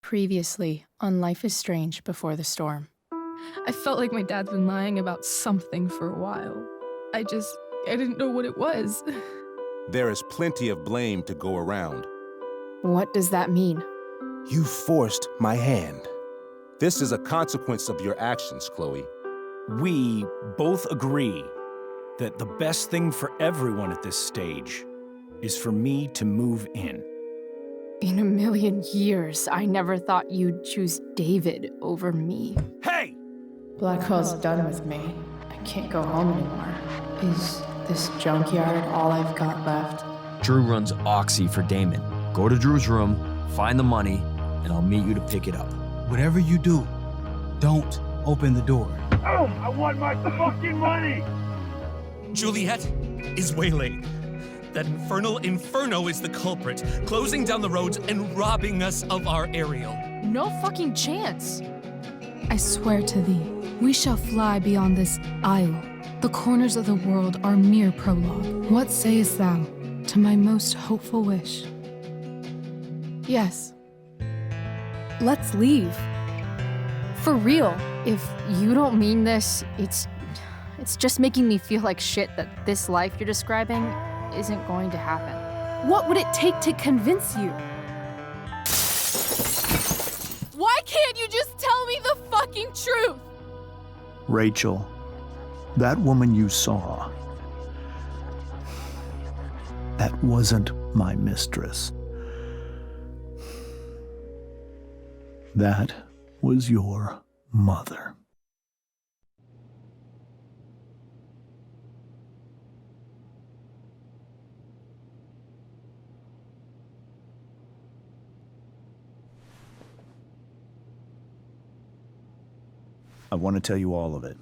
Previously on Life is Strange Before the Storm. I felt like my dad's been lying about something for a while. I didn't know what it was. There is plenty of blame to go around. What does that mean? You forced my hand. This is a consequence of your actions, Chloe. We both agree that the best thing for everyone at this stage is for me to move in. In a million years, I never thought you'd choose David over me. Hey! Blackwell's done with me. I can't go home anymore. Is this junkyard all I've got left? Drew runs Oxy for Damon. Go to Drew's room, find the money, and I'll meet you to pick it up. Whatever you do, don't open the door. Oh, I want my fucking money! Juliet is waylaid. That infernal Inferno is the culprit, closing down the roads and robbing us of our aerial. No fucking chance. I swear to thee, we shall fly beyond this isle. The corners of the world are mere prologue. What sayest thou to my most hopeful wish? Yes. Let's leave. For real. If you don't mean this, it's just making me feel like shit that this life you're describing isn't going to happen. What would it take to convince you? Why can't you just tell me the fucking truth? Rachel, that woman you saw, that wasn't my mistress. That was your mother. I want to tell you all of it.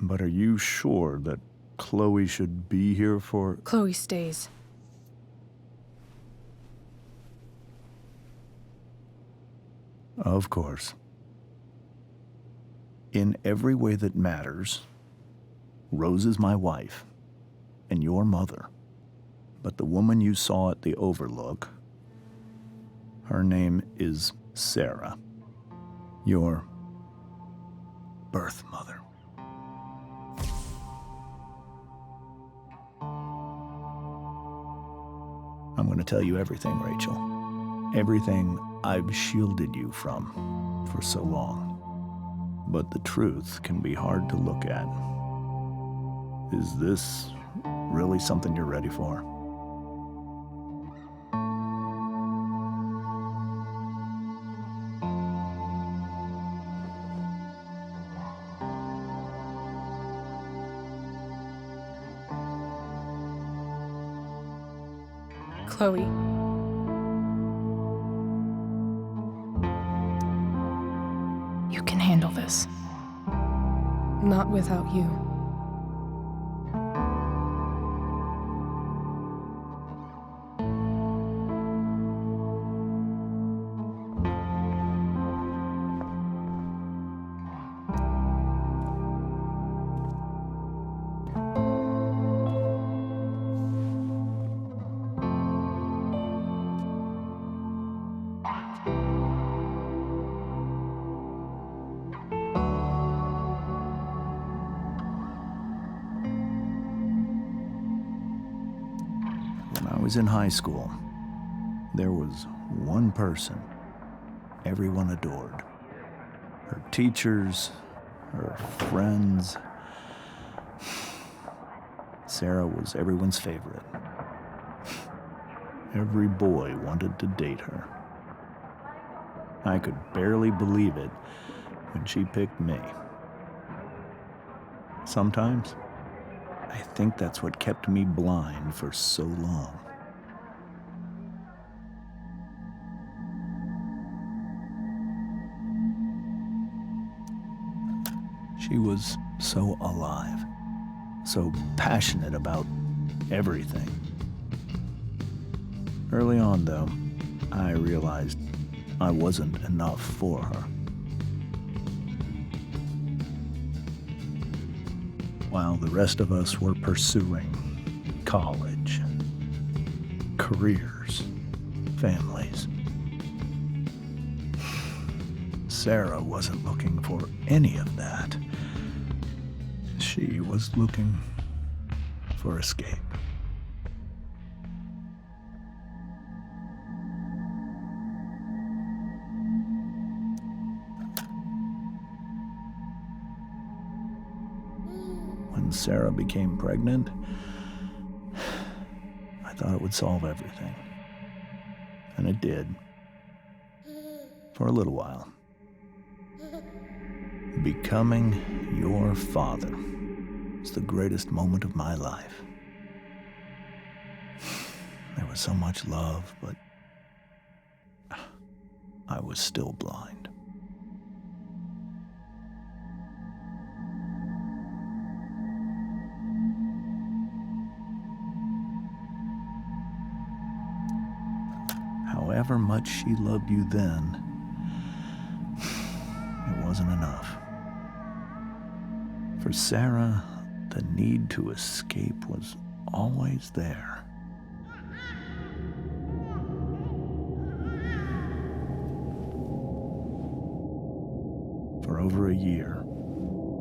But are you sure that Chloe should be here for... Chloe stays. Of course. In every way that matters, Rose is my wife and your mother. But the woman you saw at the Overlook, her name is Sarah, your birth mother. I'm going to tell you everything, Rachel. Everything I've shielded you from for so long. But the truth can be hard to look at. Is this really something you're ready for? Chloe. You can handle this. Not without you. When I was in high school, there was one person everyone adored. Her teachers, her friends. Sarah was everyone's favorite. Every boy wanted to date her. I could barely believe it when she picked me. Sometimes, I think that's what kept me blind for so long. She was so alive, so passionate about everything. Early on, though, I realized I wasn't enough for her. While the rest of us were pursuing college, careers, families, Sarah wasn't looking for any of that. She was looking for escape. When Sarah became pregnant, I thought it would solve everything. And it did. For a little while. Becoming your father was the greatest moment of my life. There was so much love, but I was still blind. However much she loved you then, it wasn't enough. For Sarah, the need to escape was always there. For over a year,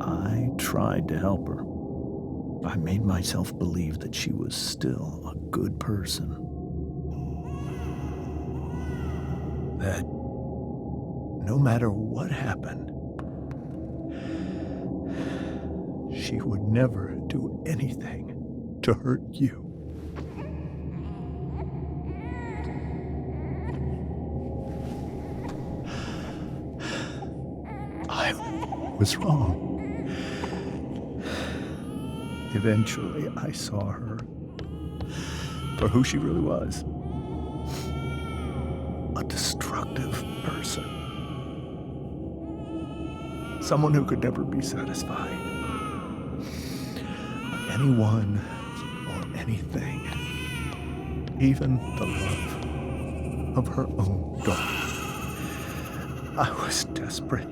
I tried to help her. I made myself believe that she was still a good person. That no matter what happened, she would never do anything to hurt you. I was wrong. Eventually, I saw her for who she really was. A destructive person. Someone who could never be satisfied by anyone or anything, even the love of her own daughter. I was desperate.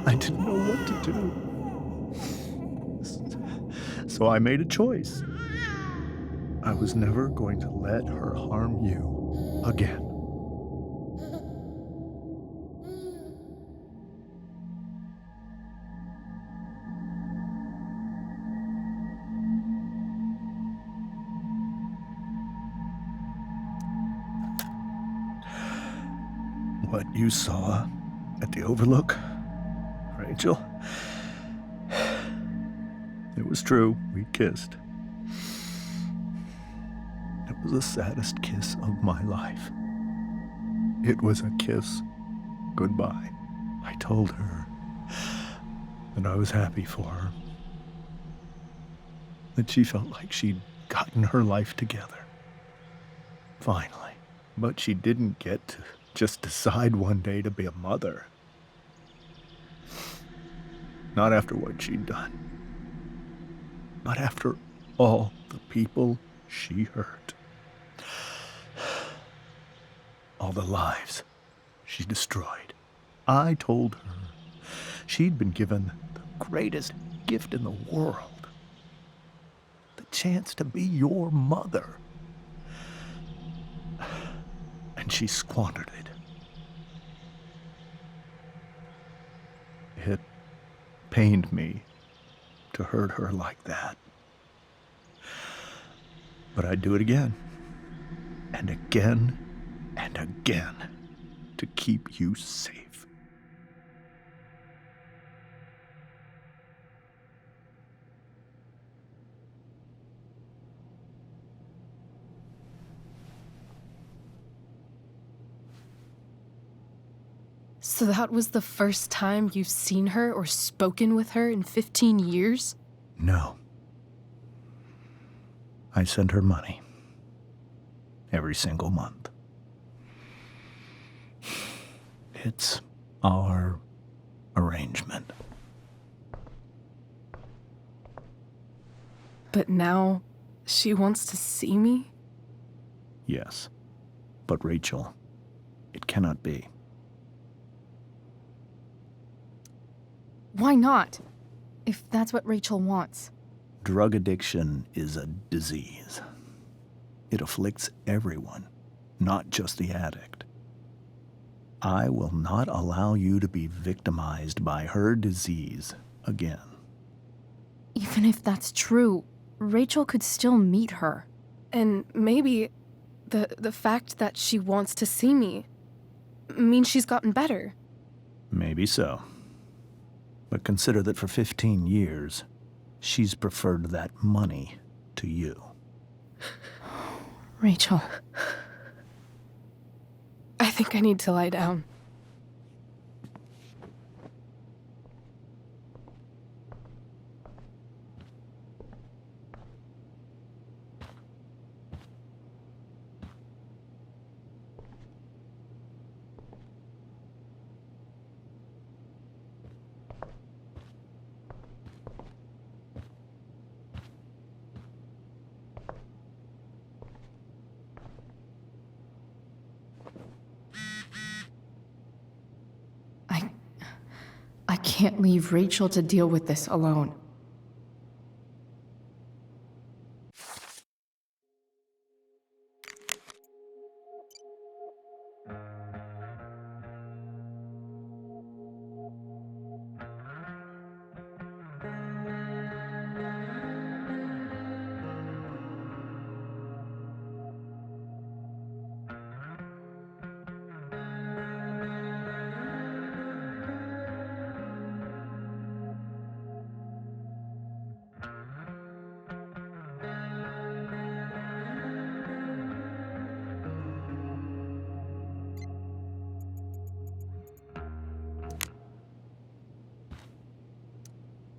I didn't know what to do. So I made a choice. I was never going to let her harm you again. What you saw at the Overlook, Rachel, it was true. We kissed. It was the saddest kiss of my life. It was a kiss goodbye. I told her that I was happy for her, that she felt like she'd gotten her life together. Finally. But she didn't get to just decide one day to be a mother. Not after what she'd done. Not after all the people she hurt. All the lives she destroyed. I told her she'd been given the greatest gift in the world. The chance to be your mother. And she squandered it. It pained me to hurt her like that. But I'd do it again, and again, and again, to keep you safe. So that was the first time you've seen her or spoken with her in 15 years? No. I sent her money. Every single month. It's our arrangement. But now she wants to see me? Yes. But Rachel, it cannot be. Why not? If that's what Rachel wants. Drug addiction is a disease. It afflicts everyone, not just the addict. I will not allow you to be victimized by her disease again. Even if that's true, Rachel could still meet her. And maybe the fact that she wants to see me means she's gotten better. Maybe so. But consider that for 15 years, she's preferred that money to you. Rachel. I think I need to lie down. I can't leave Rachel to deal with this alone.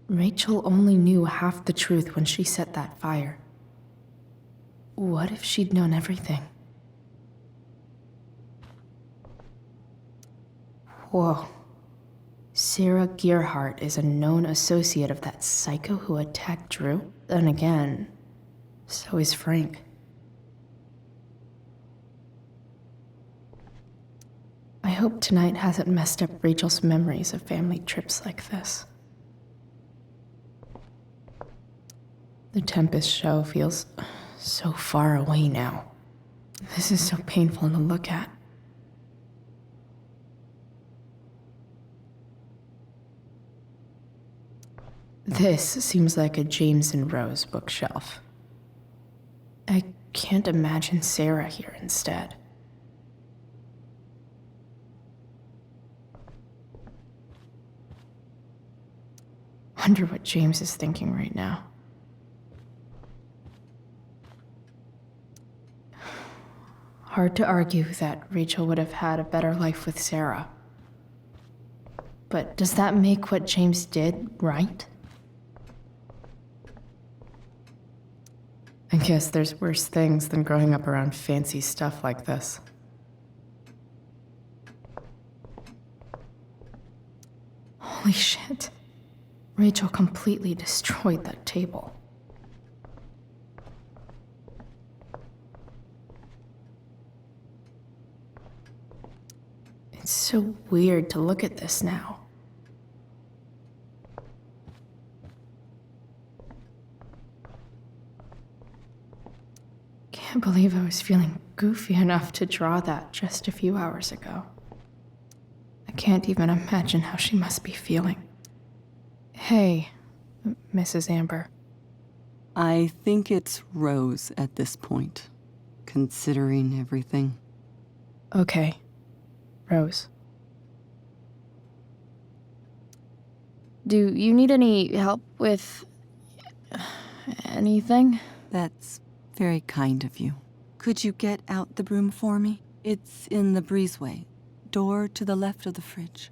Rachel only knew half the truth when she set that fire. What if she'd known everything? Whoa. Sarah Gearhart is a known associate of that psycho who attacked Drew? Then again, so is Frank. I hope tonight hasn't messed up Rachel's memories of family trips like this. The Tempest show feels so far away now. This is so painful to look at. This seems like a James and Rose bookshelf. I can't imagine Sarah here instead. Wonder what James is thinking right now. Hard to argue that Rachel would have had a better life with Sarah. But does that make what James did right? I guess there's worse things than growing up around fancy stuff like this. Holy shit. Rachel completely destroyed that table. It's so weird to look at this now. Can't believe I was feeling goofy enough to draw that just a few hours ago. I can't even imagine how she must be feeling. Hey, Mrs. Amber. I think it's Rose at this point, considering everything. Okay. Rose. Do you need any help with anything? That's very kind of you. Could you get out the broom for me? It's in the breezeway, door to the left of the fridge.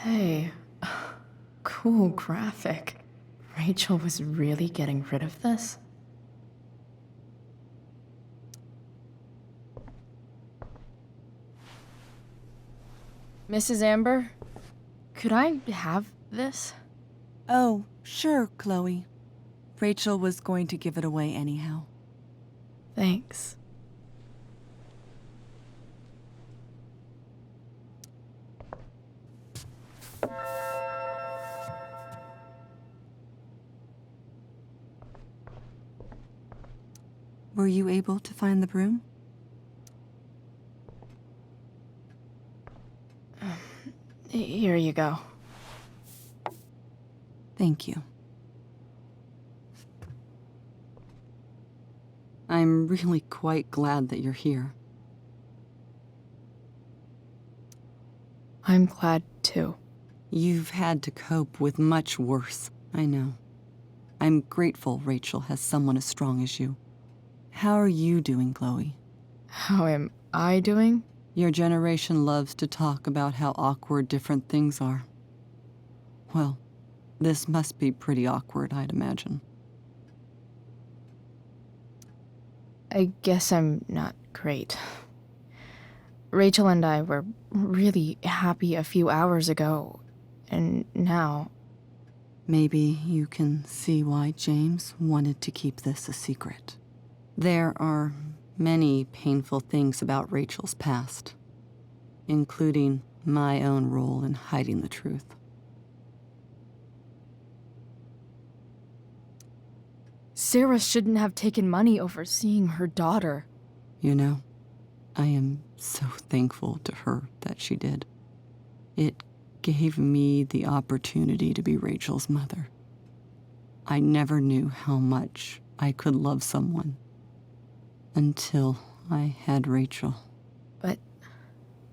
Hey, cool graphic. Rachel was really getting rid of this? Mrs. Amber, could I have this? Oh, sure, Chloe. Rachel was going to give it away anyhow. Thanks. Were you able to find the broom? Here you go. Thank you. I'm really quite glad that you're here. I'm glad too. You've had to cope with much worse, I know. I'm grateful Rachel has someone as strong as you. How are you doing, Chloe? How am I doing? Your generation loves to talk about how awkward different things are. Well, this must be pretty awkward, I'd imagine. I guess I'm not great. Rachel and I were really happy a few hours ago, and now... Maybe you can see why James wanted to keep this a secret. There are many painful things about Rachel's past, including my own role in hiding the truth. Sarah shouldn't have taken money over seeing her daughter. You know, I am so thankful to her that she did. It gave me the opportunity to be Rachel's mother. I never knew how much I could love someone until I had Rachel. But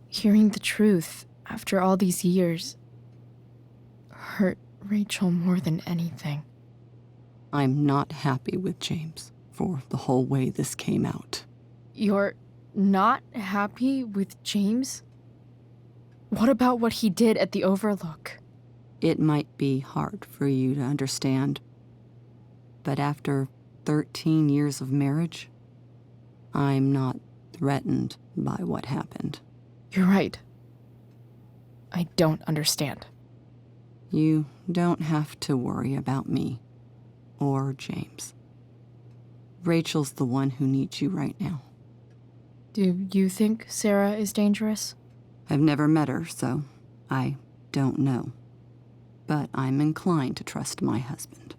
hearing the truth after all these years hurt Rachel more than anything. I'm not happy with James for the whole way this came out. You're not happy with James? What about what he did at the Overlook? It might be hard for you to understand, but after 13 years of marriage, I'm not threatened by what happened. You're right. I don't understand. You don't have to worry about me or James. Rachel's the one who needs you right now. Do you think Sarah is dangerous? I've never met her, so I don't know. But I'm inclined to trust my husband.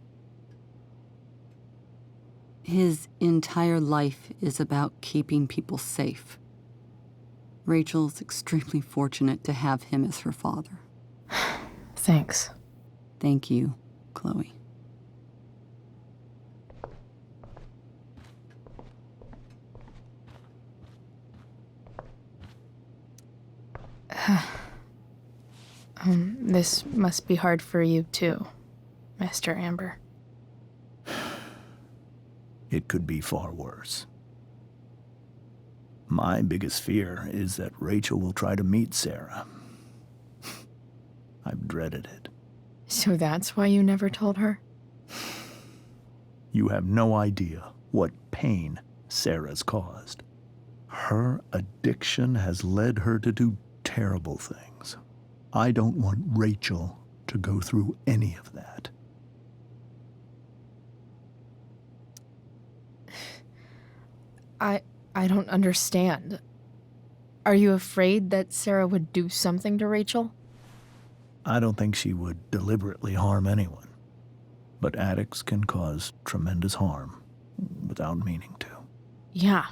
His entire life is about keeping people safe. Rachel's extremely fortunate to have him as her father. Thanks. Thank you, Chloe. This must be hard for you too, Mr. Amber. It could be far worse. My biggest fear is that Rachel will try to meet Sarah. I've dreaded it. So that's why you never told her? You have no idea what pain Sarah's caused. Her addiction has led her to do terrible things. I don't want Rachel to go through any of that. I don't understand. Are you afraid that Sarah would do something to Rachel? I don't think she would deliberately harm anyone. But addicts can cause tremendous harm without meaning to. Yeah.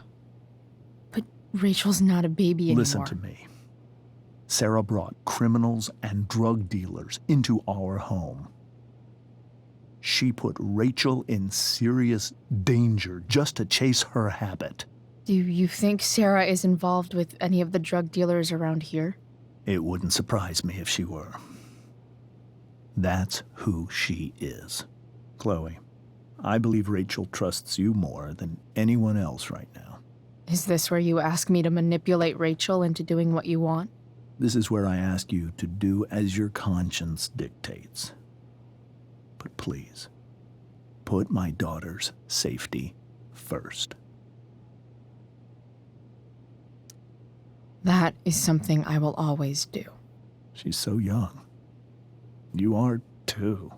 But Rachel's not a baby anymore. Listen to me. Sarah brought criminals and drug dealers into our home. She put Rachel in serious danger just to chase her habit. Do you think Sarah is involved with any of the drug dealers around here? It wouldn't surprise me if she were. That's who she is. Chloe, I believe Rachel trusts you more than anyone else right now. Is this where you ask me to manipulate Rachel into doing what you want? This is where I ask you to do as your conscience dictates. But please, put my daughter's safety first. That is something I will always do. She's so young. You are too.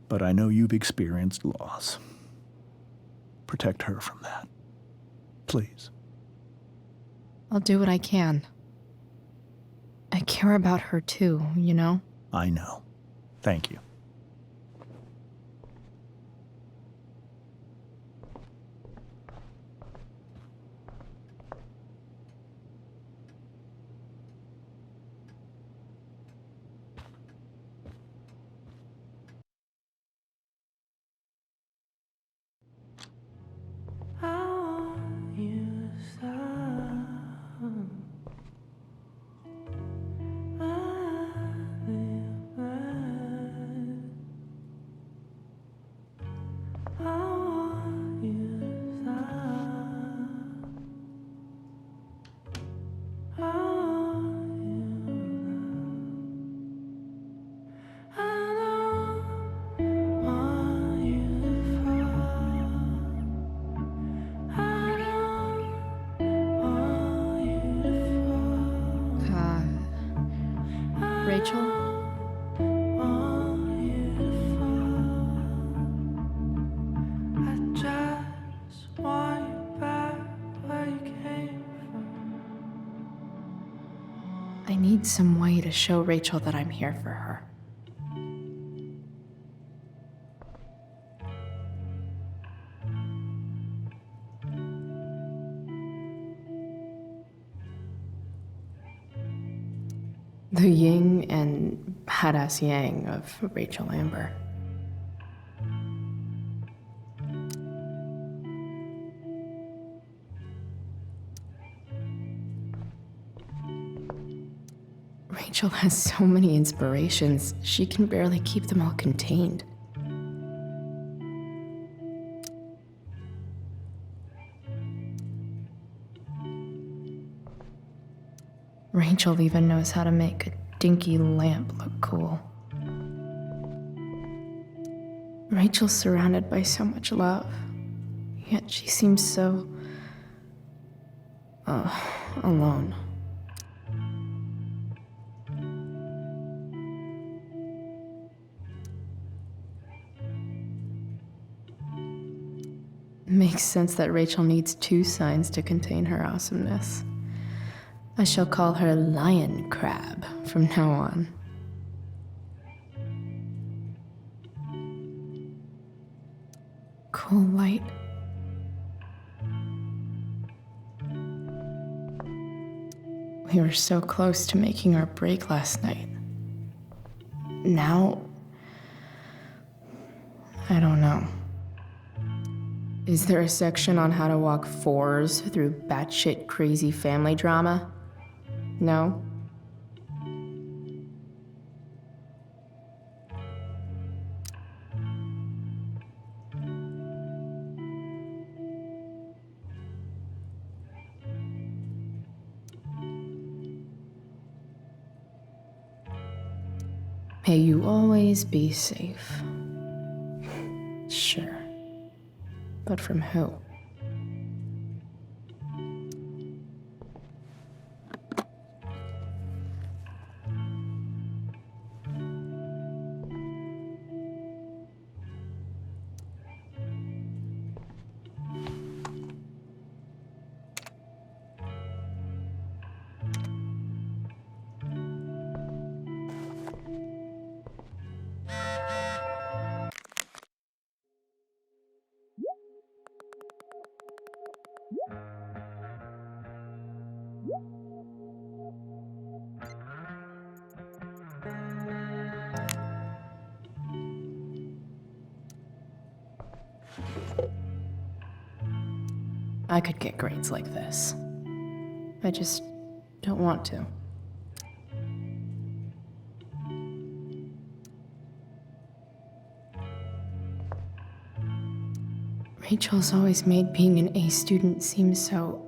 But I know you've experienced loss. Protect her from that. Please. I'll do what I can. I care about her too, you know? I know. Thank you. I need some way to show Rachel that I'm here for her. The yin and badass yang of Rachel Amber. Rachel has so many inspirations, she can barely keep them all contained. Rachel even knows how to make a dinky lamp look cool. Rachel's surrounded by so much love, yet she seems so... alone. Makes sense that Rachel needs two signs to contain her awesomeness. I shall call her Lion Crab from now on. Cool light. We were so close to making our break last night. Now, I don't know. Is there a section on how to walk fours through batshit crazy family drama? No? May you always be safe. Sure. But from who? I could get grades like this. I just don't want to. Rachel's always made being an A student seem so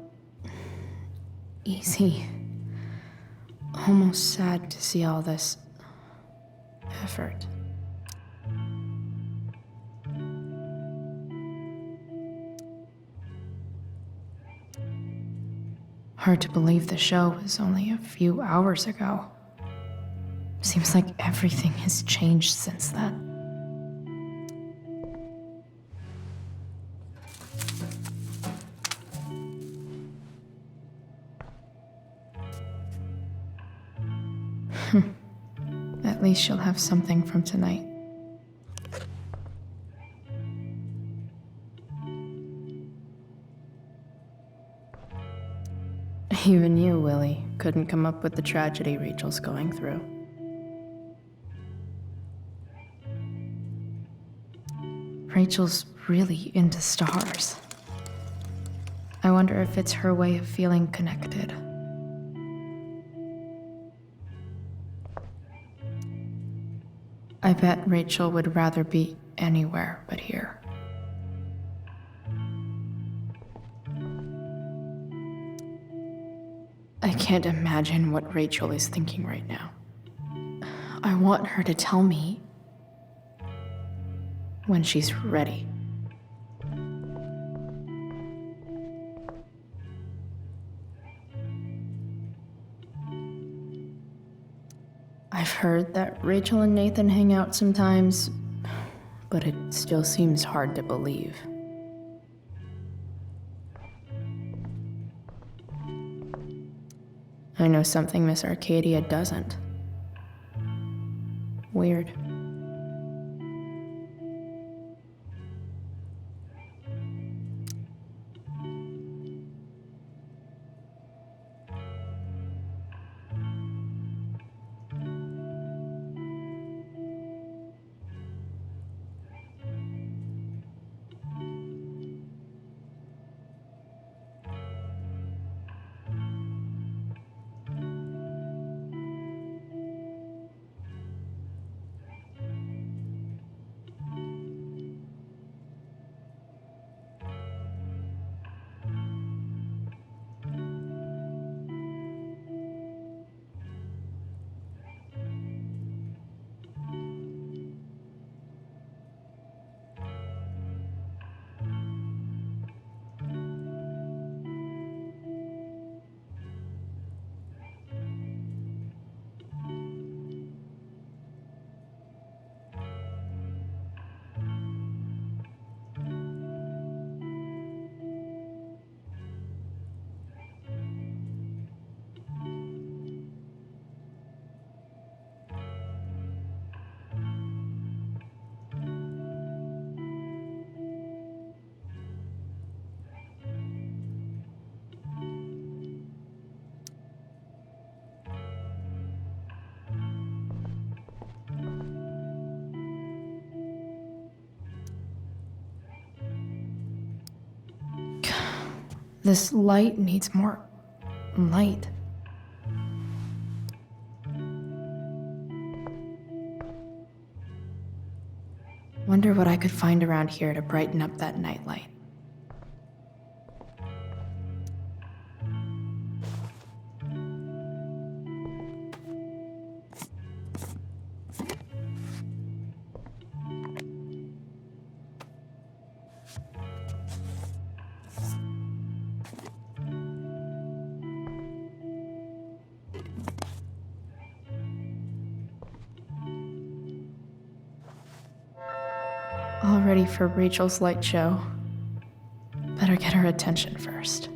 easy. Almost sad to see all this effort. Hard to believe the show was only a few hours ago. Seems like everything has changed since then. At least she'll have something from tonight. Even you, Willie, couldn't come up with the tragedy Rachel's going through. Rachel's really into stars. I wonder if it's her way of feeling connected. I bet Rachel would rather be anywhere but here. I can't imagine what Rachel is thinking right now. I want her to tell me when she's ready. I've heard that Rachel and Nathan hang out sometimes, but it still seems hard to believe. I know something Miss Arcadia doesn't. Weird. This light needs more light. Wonder what I could find around here to brighten up that nightlight. All ready for Rachel's light show. Better get her attention first.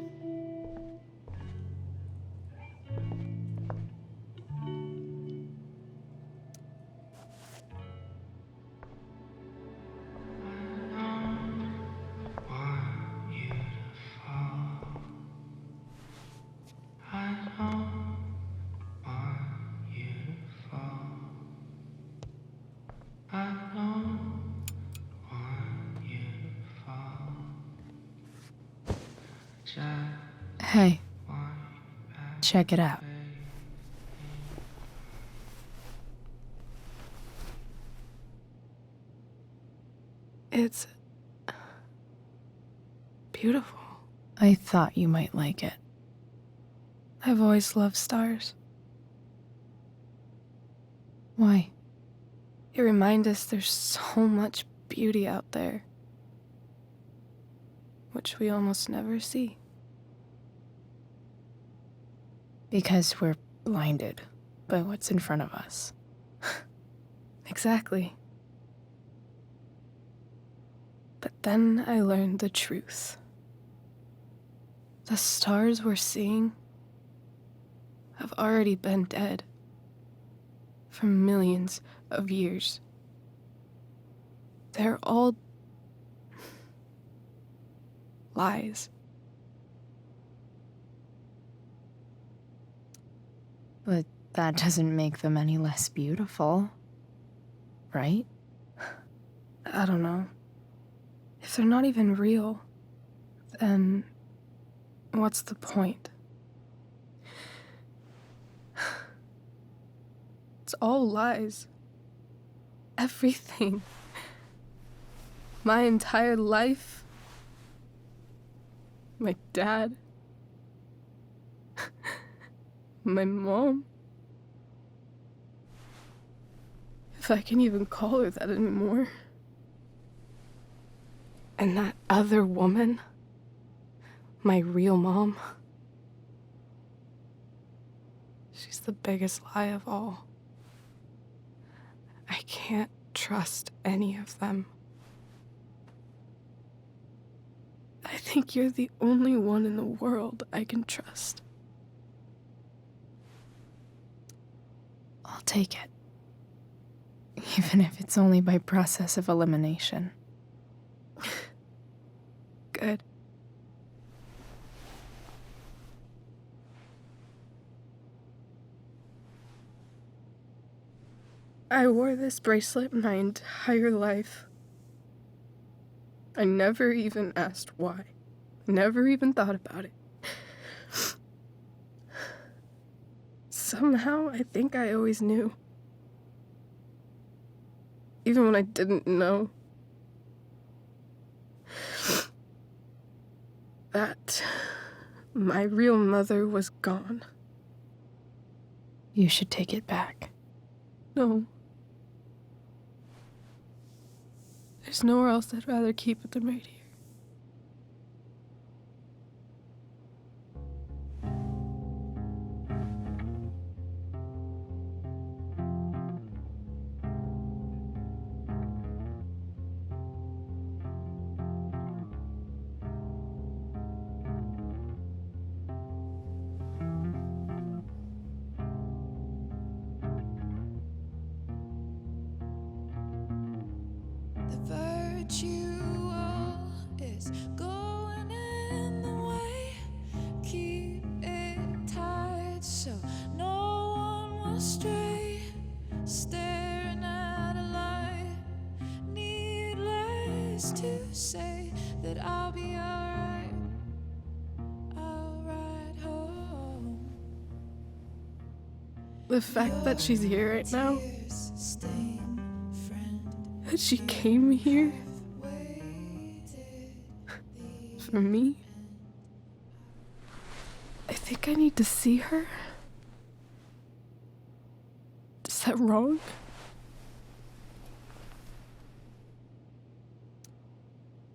Hey, check it out. It's beautiful. I thought you might like it. I've always loved stars. Why? They remind us there's so much beauty out there, which we almost never see. Because we're blinded by what's in front of us. Exactly. But then I learned the truth. The stars we're seeing have already been dead for millions of years. They're all lies. But that doesn't make them any less beautiful, right? I don't know. If they're not even real, then what's the point? It's all lies. Everything. My entire life. My dad. My mom. If I can even call her that anymore. And that other woman, my real mom, she's the biggest lie of all. I can't trust any of them. I think you're the only one in the world I can trust. take it. Even if it's only by process of elimination. Good. I wore this bracelet my entire life. I never even asked why. Never even thought about it. Somehow, I think I always knew. Even when I didn't know. That my real mother was gone. You should take it back. No. There's nowhere else I'd rather keep it than right here. Is going in the way. Keep it tight so no one will stray. Staring at a light. Needless to say that I'll be alright. I'll ride home. The fact that she's here right now, that she came here for me, I think I need to see her. Is that wrong?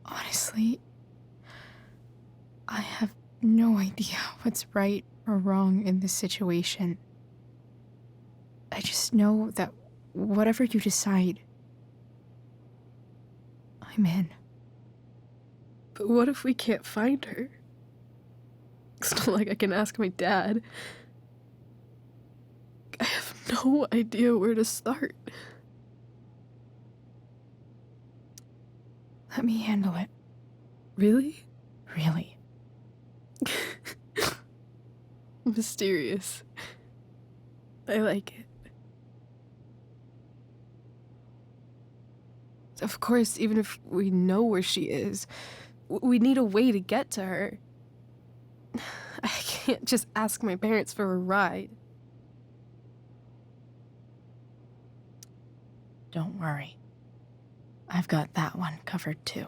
Honestly, I have no idea what's right or wrong in this situation. I just know that whatever you decide, I'm in. But what if we can't find her? It's not like I can ask my dad. I have no idea where to start. Let me handle it. Really? Really. Mysterious. I like it. Of course, even if we know where she is, we need a way to get to her. I can't just ask my parents for a ride. Don't worry. I've got that one covered too.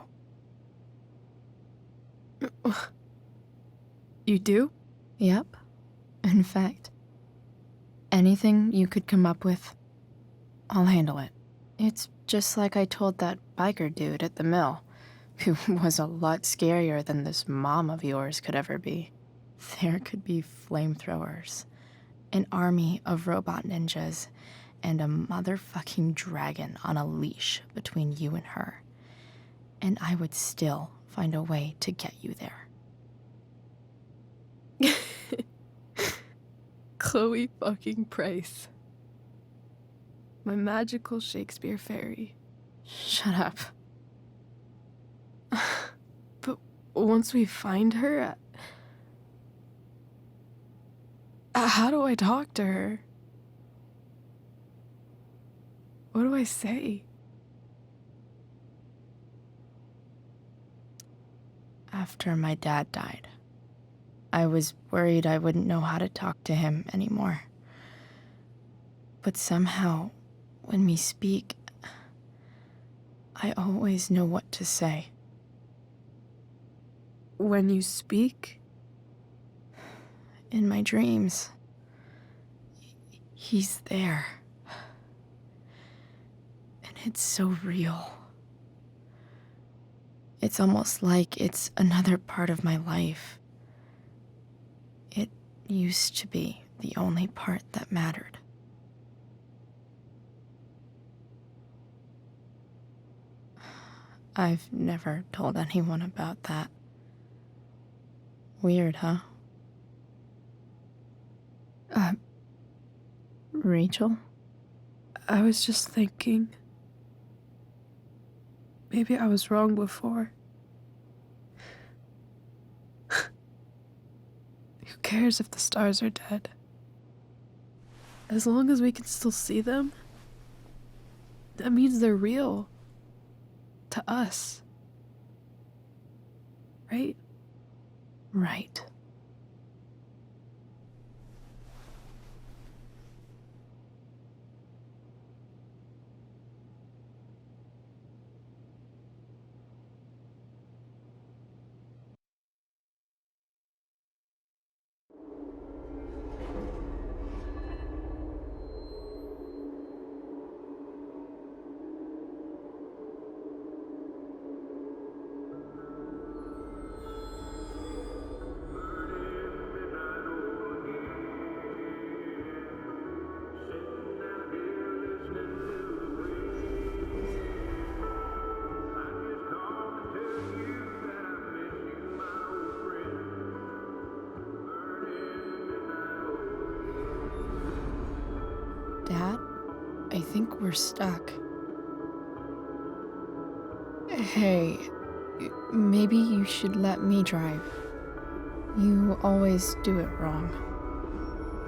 You do? Yep. In fact, anything you could come up with, I'll handle it. It's just like I told that biker dude at the mill, who was a lot scarier than this mom of yours could ever be. There could be flamethrowers, an army of robot ninjas, and a motherfucking dragon on a leash between you and her. And I would still find a way to get you there. Chloe fucking Price. My magical Shakespeare fairy. Shut up. But once we find her, how do I talk to her? What do I say? After my dad died, I was worried I wouldn't know how to talk to him anymore. But somehow, when we speak, I always know what to say. When you speak? In my dreams. He's there. And it's so real. It's almost like it's another part of my life. It used to be the only part that mattered. I've never told anyone about that. Weird, huh? Rachel? I was just thinking. Maybe I was wrong before. Who cares if the stars are dead? As long as we can still see them, that means they're real. To us. Right? Right. Dad, I think we're stuck. Hey, maybe you should let me drive. You always do it wrong.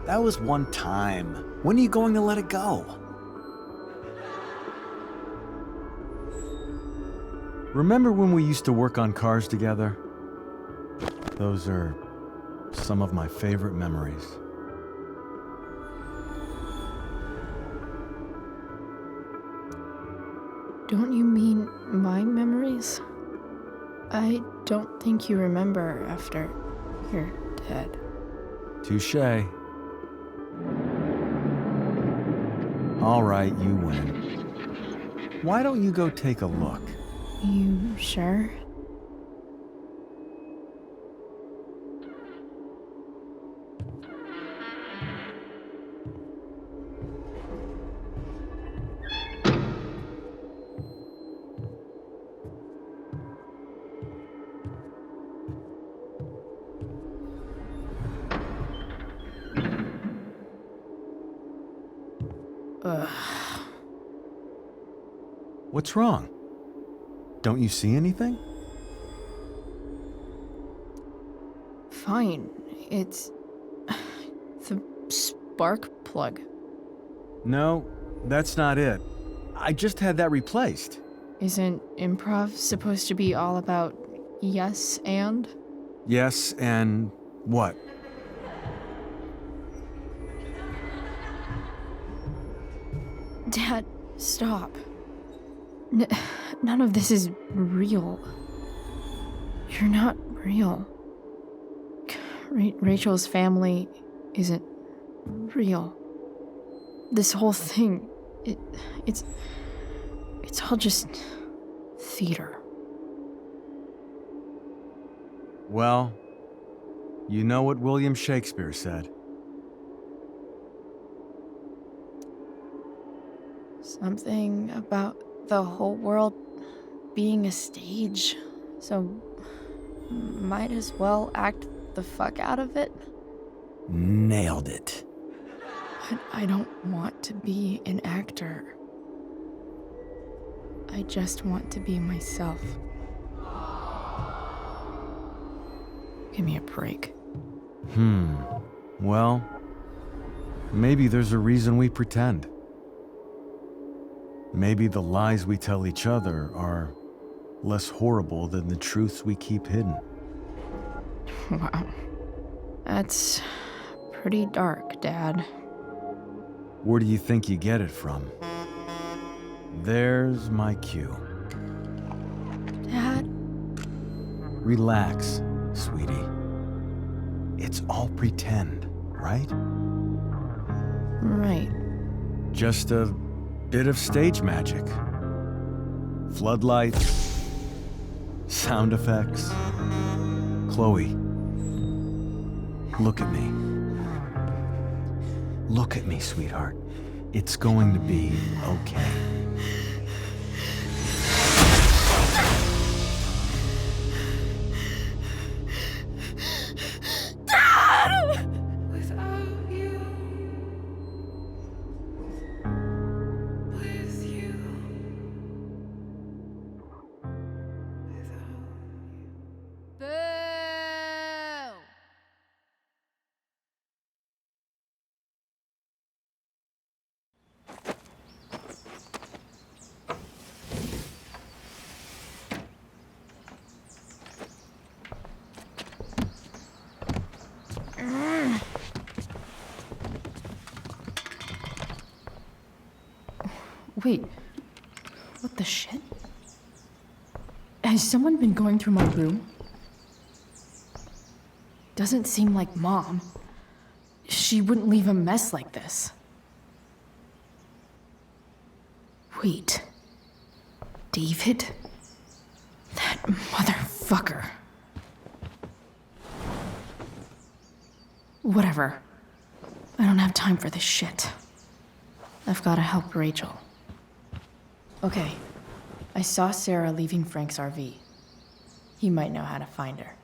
That was one time. When are you going to let it go? Remember when we used to work on cars together? Those are some of my favorite memories. Don't you mean my memories? I don't think you remember after you're dead. Touché. All right, you win. Why don't you go take a look? You sure? Ugh. What's wrong? Don't you see anything? Fine. It's the spark plug. No, that's not it. I just had that replaced. Isn't improv supposed to be all about yes and? Yes, and what? Dad, stop. None of this is real. You're not real. Rachel's family isn't real. This whole thing, it's all just theater. Well, you know what William Shakespeare said. Something about the whole world being a stage, so might as well act the fuck out of it. Nailed it. But I don't want to be an actor. I just want to be myself. Give me a break. Well, maybe there's a reason we pretend. Maybe the lies we tell each other are less horrible than the truths we keep hidden. Wow. That's pretty dark, Dad. Where do you think you get it from? There's my cue. Dad? Relax, sweetie. It's all pretend, right? Right. Just a bit of stage magic. Floodlights, sound effects. Chloe, look at me. Look at me, sweetheart. It's going to be okay. Wait, what the shit? Has someone been going through my room? Doesn't seem like Mom. She wouldn't leave a mess like this. Wait. David? That motherfucker. Whatever. I don't have time for this shit. I've gotta help Rachel. Okay. I saw Sarah leaving Frank's RV. He might know how to find her.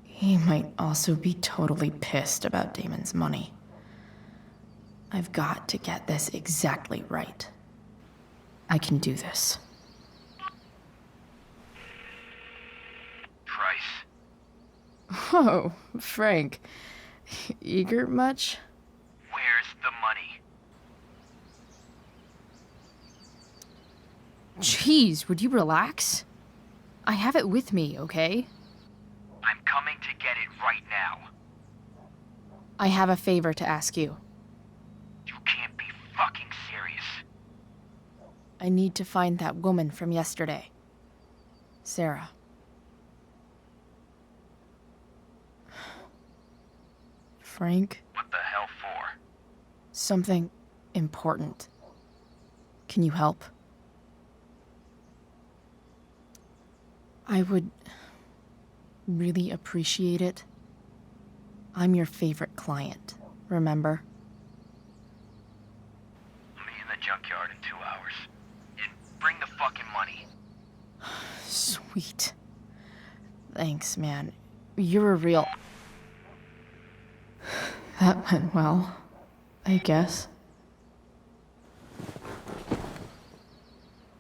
He might also be totally pissed about Damon's money. I've got to get this exactly right. I can do this. Price. Oh, Frank. Eager much? Where's the money? Jeez, would you relax? I have it with me, okay? I'm coming to get it right now. I have a favor to ask you. You can't be fucking serious. I need to find that woman from yesterday. Sarah. Frank? What the hell for? Something important. Can you help? I would really appreciate it. I'm your favorite client, remember? I'll meet you in the junkyard in 2 hours. And bring the fucking money. Sweet. Thanks, man. You're a real... That went well, I guess.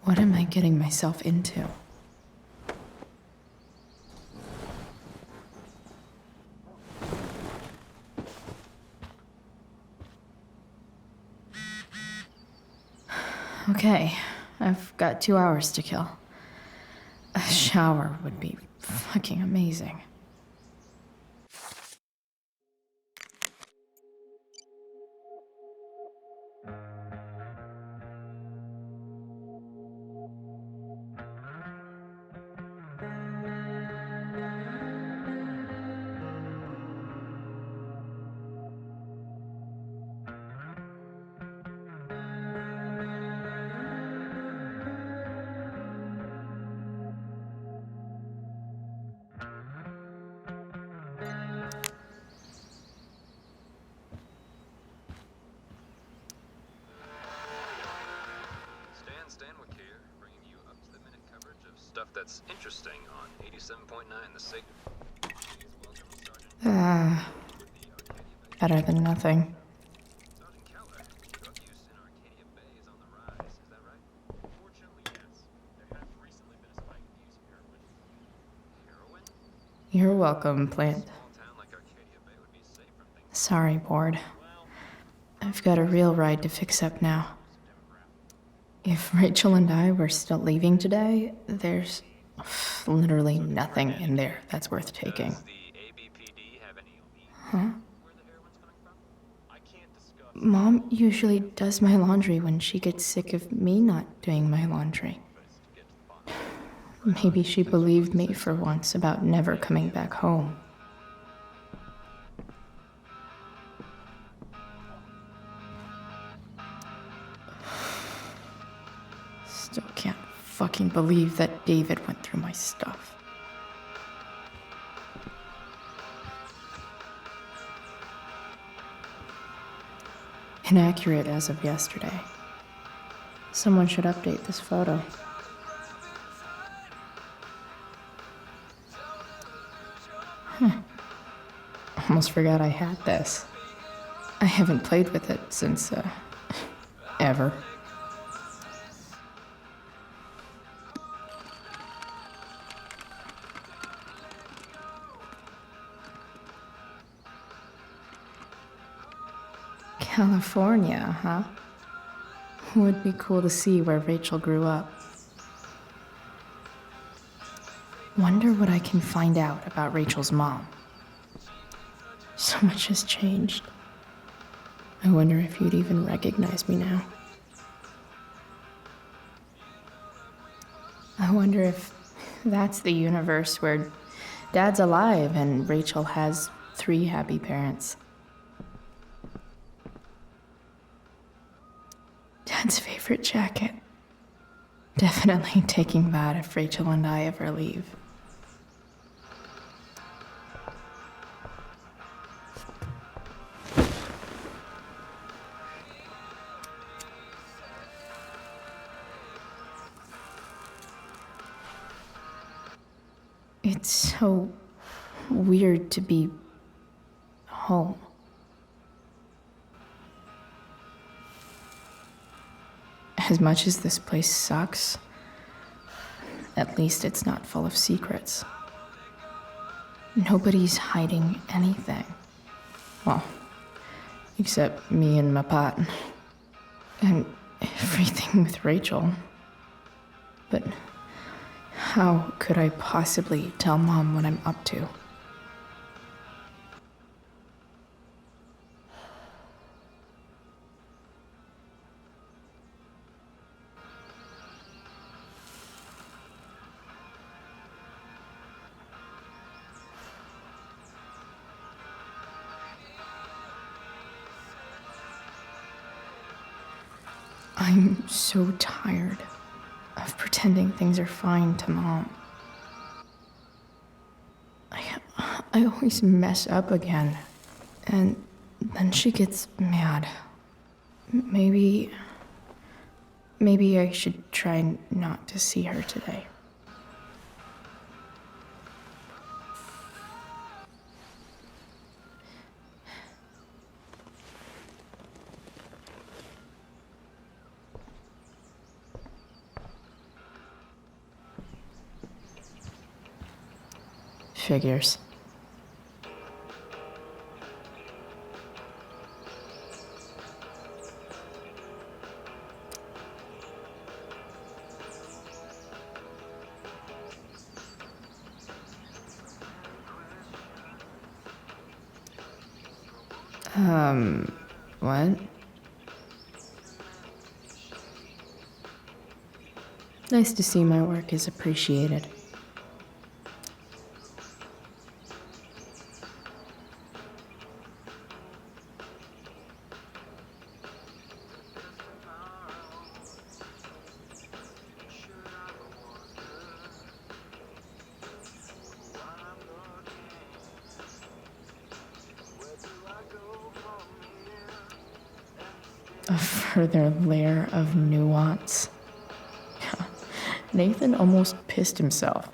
What am I getting myself into? Okay, I've got 2 hours to kill. A shower would be fucking amazing. Stuff that's interesting on 87.9 The Signal. Better than nothing. You're welcome, plant. Sorry, bored. I've got a real ride to fix up now. If Rachel and I were still leaving today, there's literally nothing in there that's worth taking. Huh? Mom usually does my laundry when she gets sick of me not doing my laundry. Maybe she believed me for once about never coming back home. Still can't fucking believe that David went through my stuff. Inaccurate as of yesterday. Someone should update this photo. Almost forgot I had this. I haven't played with it since, ever. California, huh? Would be cool to see where Rachel grew up. Wonder what I can find out about Rachel's mom. So much has changed. I wonder if you'd even recognize me now. wonder if that's the universe where Dad's alive and Rachel has 3 happy parents. Dad's favorite jacket. Definitely taking that if Rachel and I ever leave. It's so weird to be home. As much as this place sucks, at least it's not full of secrets. Nobody's hiding anything. Well, except me and my pot. And everything with Rachel. But how could I possibly tell Mom what I'm up to? I'm so tired of pretending things are fine to Mom. I always mess up again, and then she gets mad. Maybe I should try not to see her today. Figures. What? Nice to see my work is appreciated. A further layer of nuance. Nathan almost pissed himself.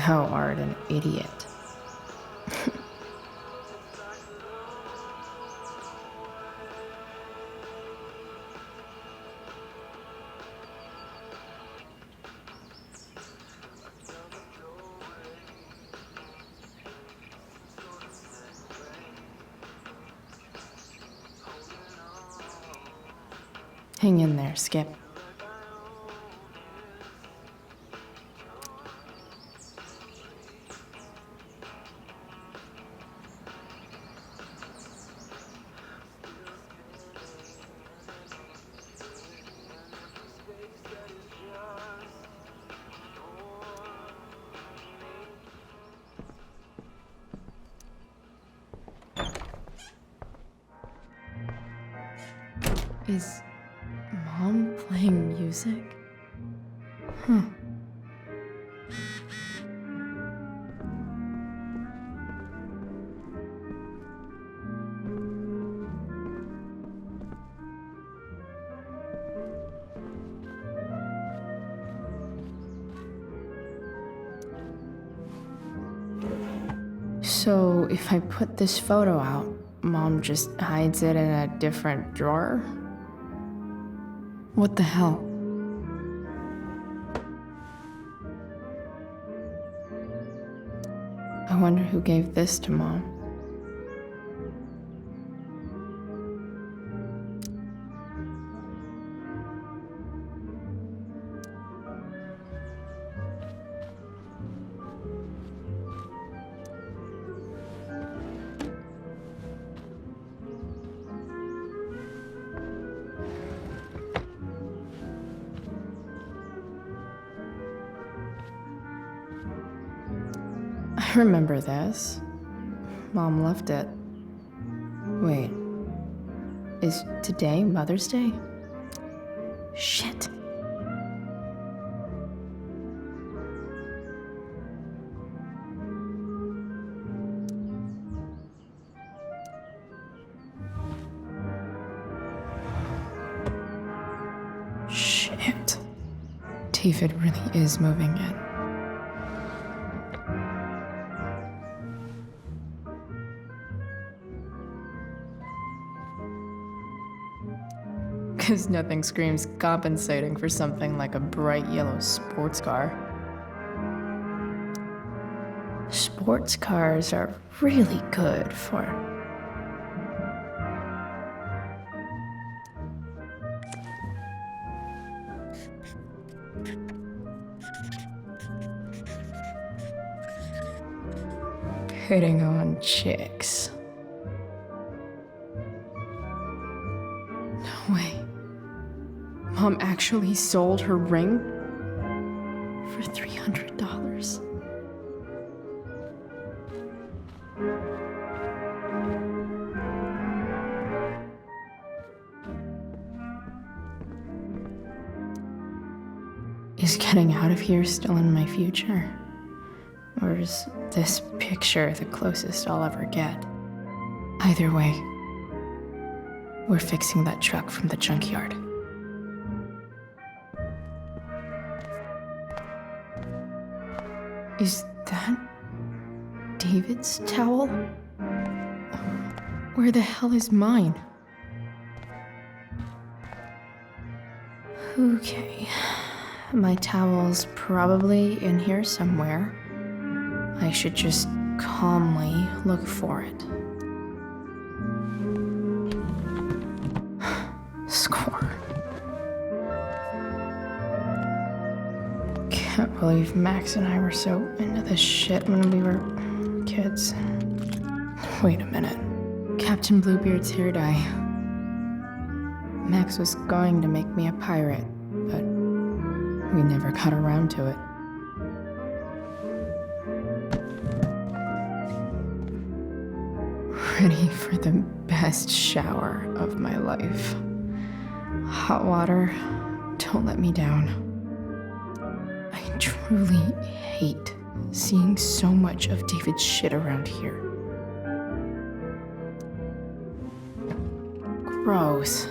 Thou art an idiot. Hang in there, Skip. Is Mom playing music? Huh. So if I put this photo out, Mom just hides it in a different drawer? What the hell? I wonder who gave this to Mom. remember this. Mom left it. Wait. Is today Mother's Day? Shit. Shit. David really is moving in. Because nothing screams compensating for something like a bright yellow sports car. Sports cars are really good for... hitting on chicks. No way. Mom actually sold her ring for $300. Is getting out of here still in my future? Or is this picture the closest I'll ever get? Either way, we're fixing that truck from the junkyard. Is that David's towel? Where the hell is mine? Okay, my towel's probably in here somewhere. I should just calmly look for it. Score. Can't believe Max and I were so into this shit when we were kids. Wait a minute. Captain Bluebeard's hair dye. Max was going to make me a pirate, but we never got around to it. Ready for the best shower of my life. Hot water, don't let me down. I truly hate seeing so much of David's shit around here. Gross.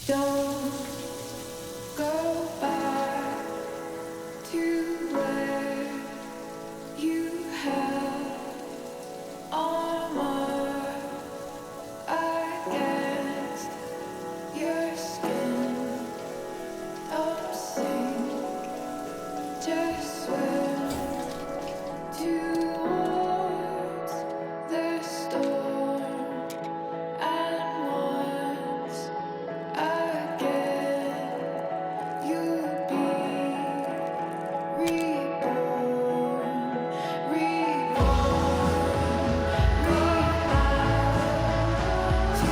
Don't go back to where you had armor against your skin. Don't sink, just swim towards the storm. And once again, you'll be reborn, back to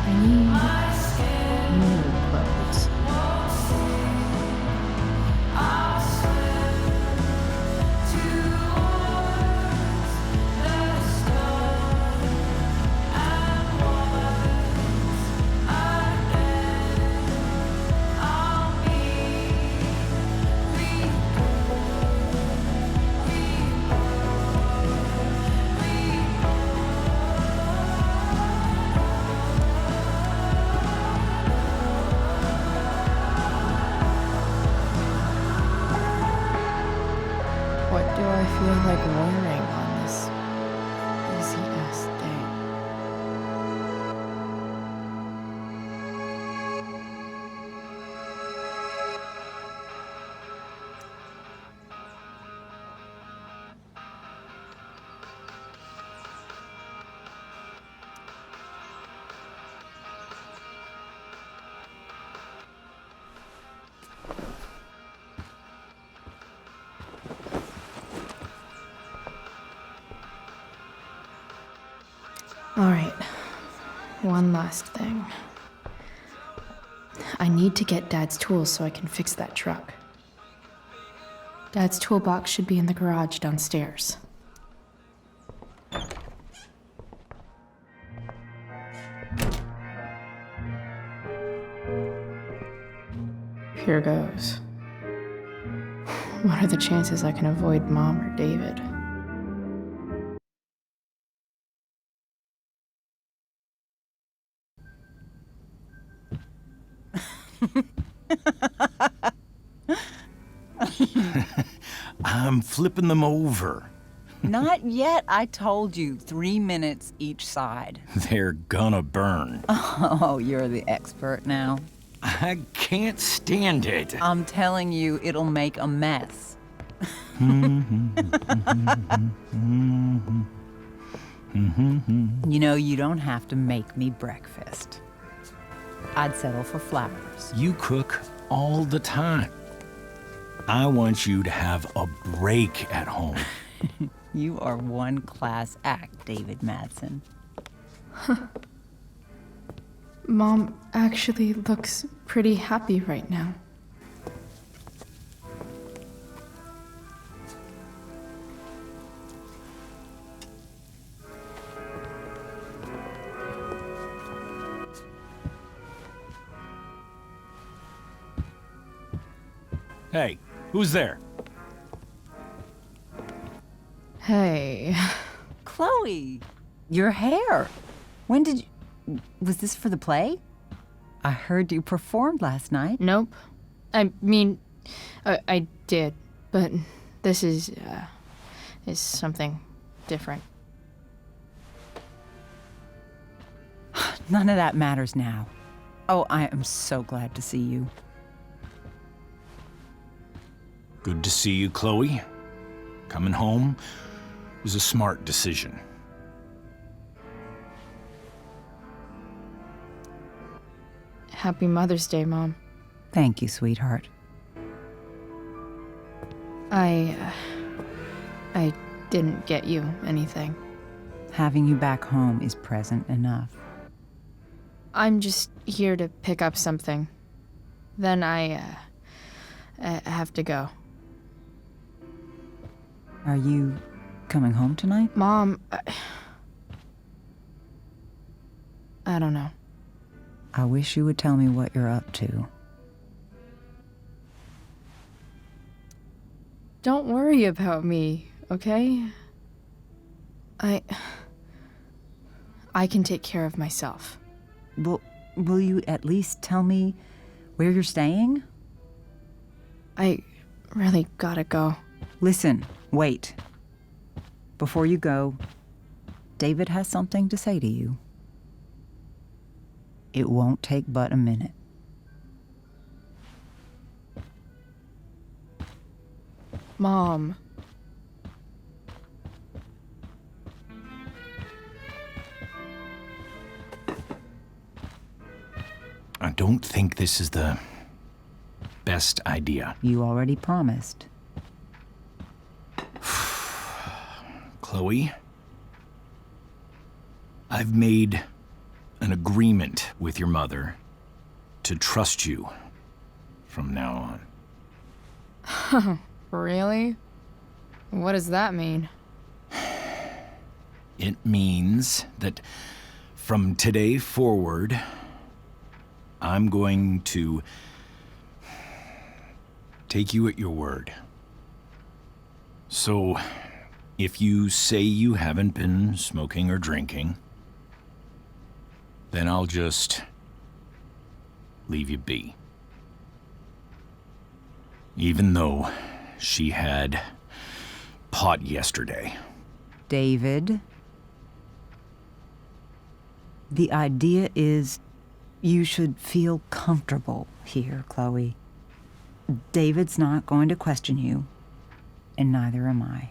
I need new clothes. What do I feel like wearing on this easy-ass day? Alright, one last thing. I need to get Dad's tools so I can fix that truck. Dad's toolbox should be in the garage downstairs. Here goes. What are the chances I can avoid Mom or David? I'm flipping them over. Not yet. I told you, 3 minutes each side. They're gonna burn. Oh, you're the expert now. I can't stand it. I'm telling you, it'll make a mess. You know, you don't have to make me breakfast. I'd settle for flowers. You cook all the time. I want you to have a break at home. You are one class act, David Madsen. Mom actually looks pretty happy right now. Hey, who's there? Hey. Chloe, your hair. When did you... Was this for the play? I heard you performed last night. Nope. I mean, I did, but this is something different. None of that matters now. Oh, I am so glad to see you. Good to see you, Chloe. Coming home was a smart decision. Happy Mother's Day, Mom. Thank you, sweetheart. I didn't get you anything. Having you back home is present enough. I'm just here to pick up something. Then I have to go. Are you coming home tonight? Mom, I don't know. I wish you would tell me what you're up to. Don't worry about me, okay? I can take care of myself. Will you at least tell me where you're staying? I really gotta go. Listen, wait. Before you go, David has something to say to you. It won't take but a minute. Mom. I don't think this is the best idea. You already promised. Chloe, I've made an agreement with your mother to trust you from now on. Really? What does that mean? It means that from today forward, I'm going to take you at your word. So, if you say you haven't been smoking or drinking, then I'll just leave you be. Even though she had pot yesterday. David, the idea is you should feel comfortable here, Chloe. David's not going to question you, and neither am I.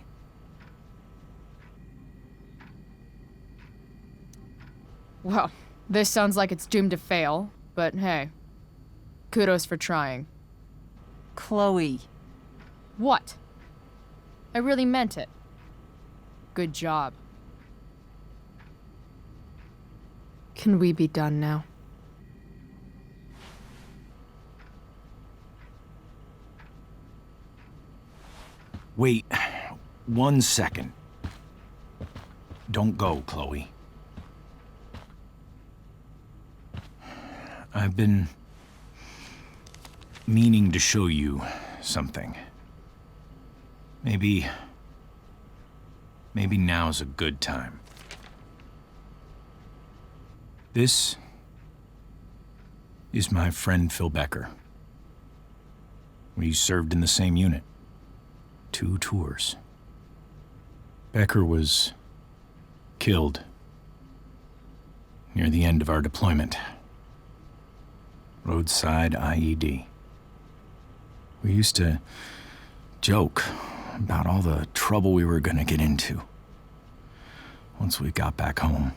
Well, this sounds like it's doomed to fail, but hey, kudos for trying. Chloe. What? I really meant it. Good job. Can we be done now? Wait 1 second. Don't go, Chloe. I've been meaning to show you something. Maybe now's a good time. This is my friend Phil Becker. We served in the same unit. 2 tours. Becker was killed near the end of our deployment. Roadside IED. We used to joke about all the trouble we were gonna get into once we got back home.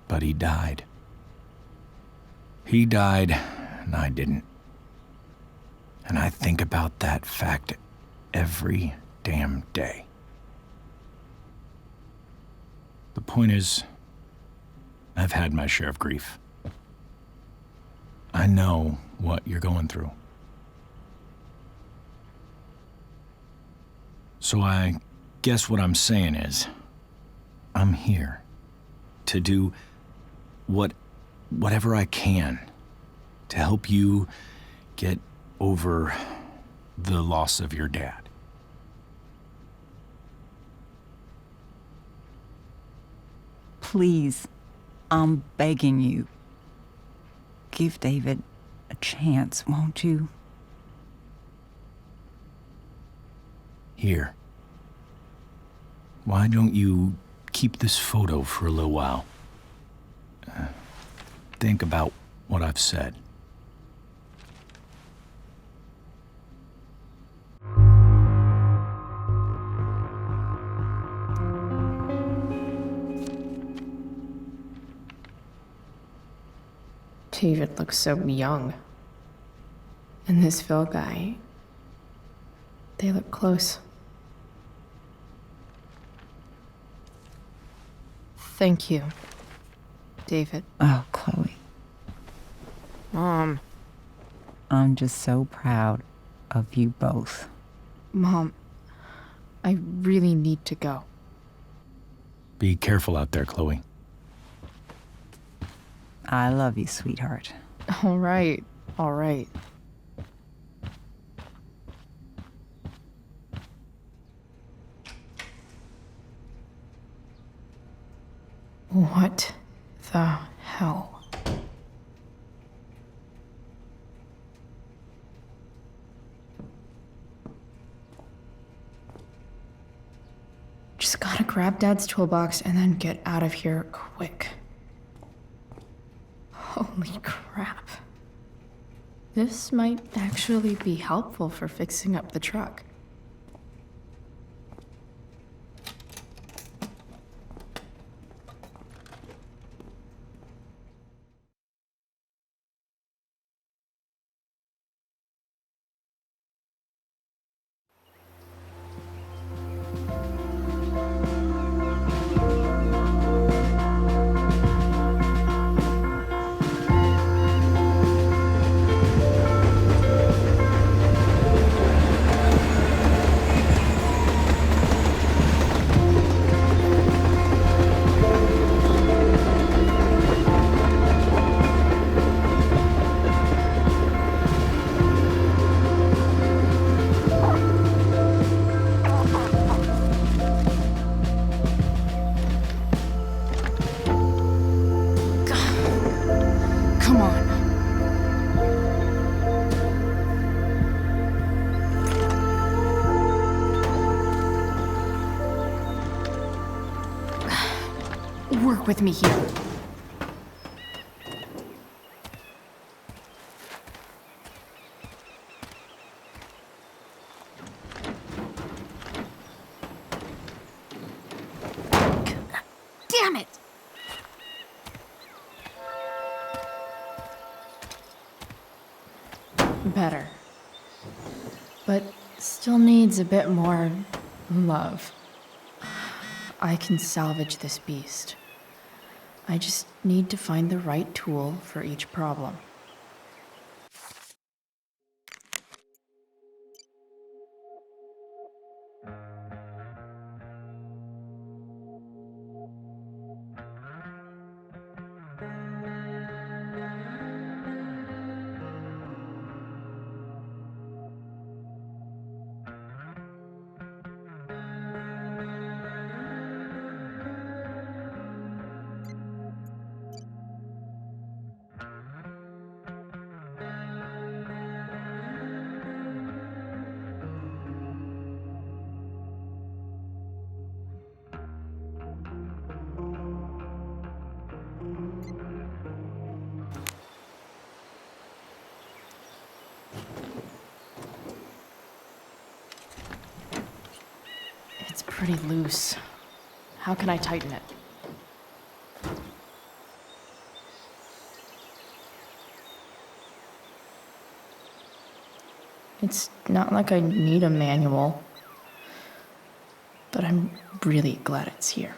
But he died. He died, and I didn't. And I think about that fact every damn day. The point is, I've had my share of grief. I know what you're going through. So I guess what I'm saying is, I'm here to do whatever I can to help you get over the loss of your dad. Please, I'm begging you. Give David a chance, won't you? Here. Why don't you keep this photo for a little while? Think about what I've said. David looks so young. And this Phil guy, they look close. Thank you, David. Oh, Chloe. Mom. I'm just so proud of you both. Mom, I really need to go. Be careful out there, Chloe. I love you, sweetheart. All right, all right. What the hell? Just gotta grab Dad's toolbox and then get out of here quick. Holy crap. This might actually be helpful for fixing up the truck. Come on. Work with me here. Damn it! Better. But still needs a bit more love. I can salvage this beast. I just need to find the right tool for each problem. It's pretty loose. How can I tighten it? It's not like I need a manual, but I'm really glad it's here.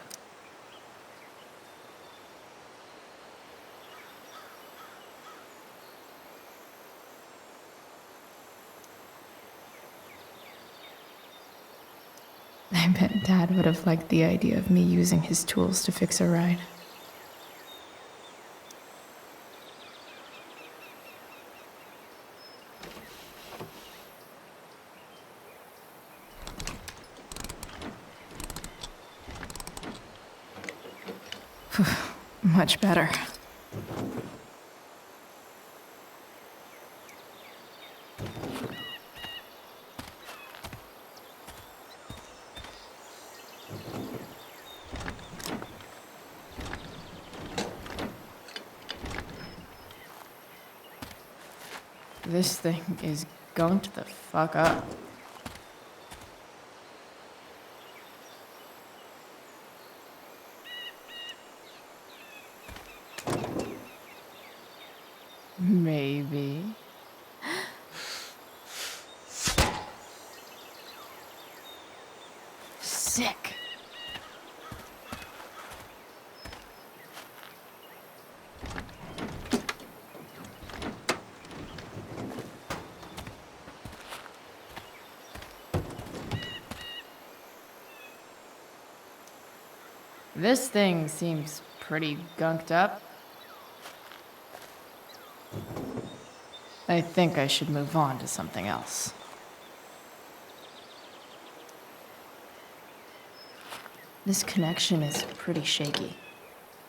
I bet Dad would have liked the idea of me using his tools to fix a ride. Much better. This thing is gunked the fuck up. Maybe. Sick. This thing seems pretty gunked up. I think I should move on to something else. This connection is pretty shaky.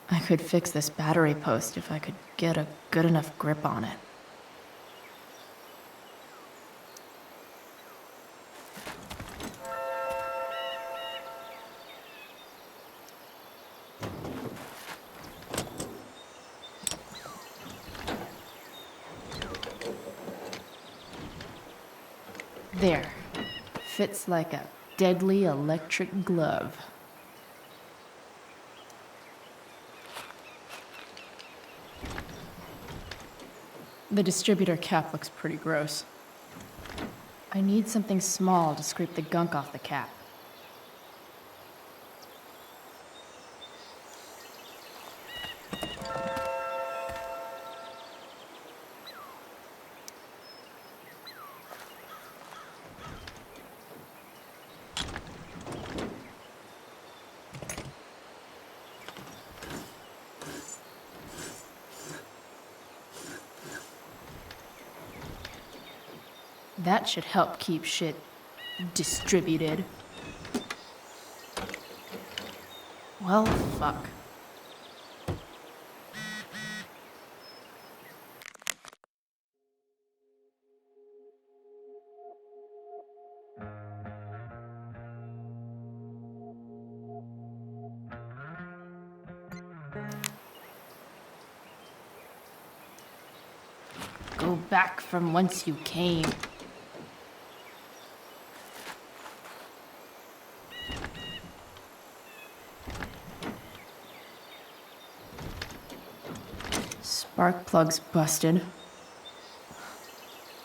I could fix this battery post if I could get a good enough grip on it. There. Fits like a deadly electric glove. The distributor cap looks pretty gross. I need something small to scrape the gunk off the cap. That should help keep shit distributed. Well, fuck. Go back from whence you came. Spark plugs busted.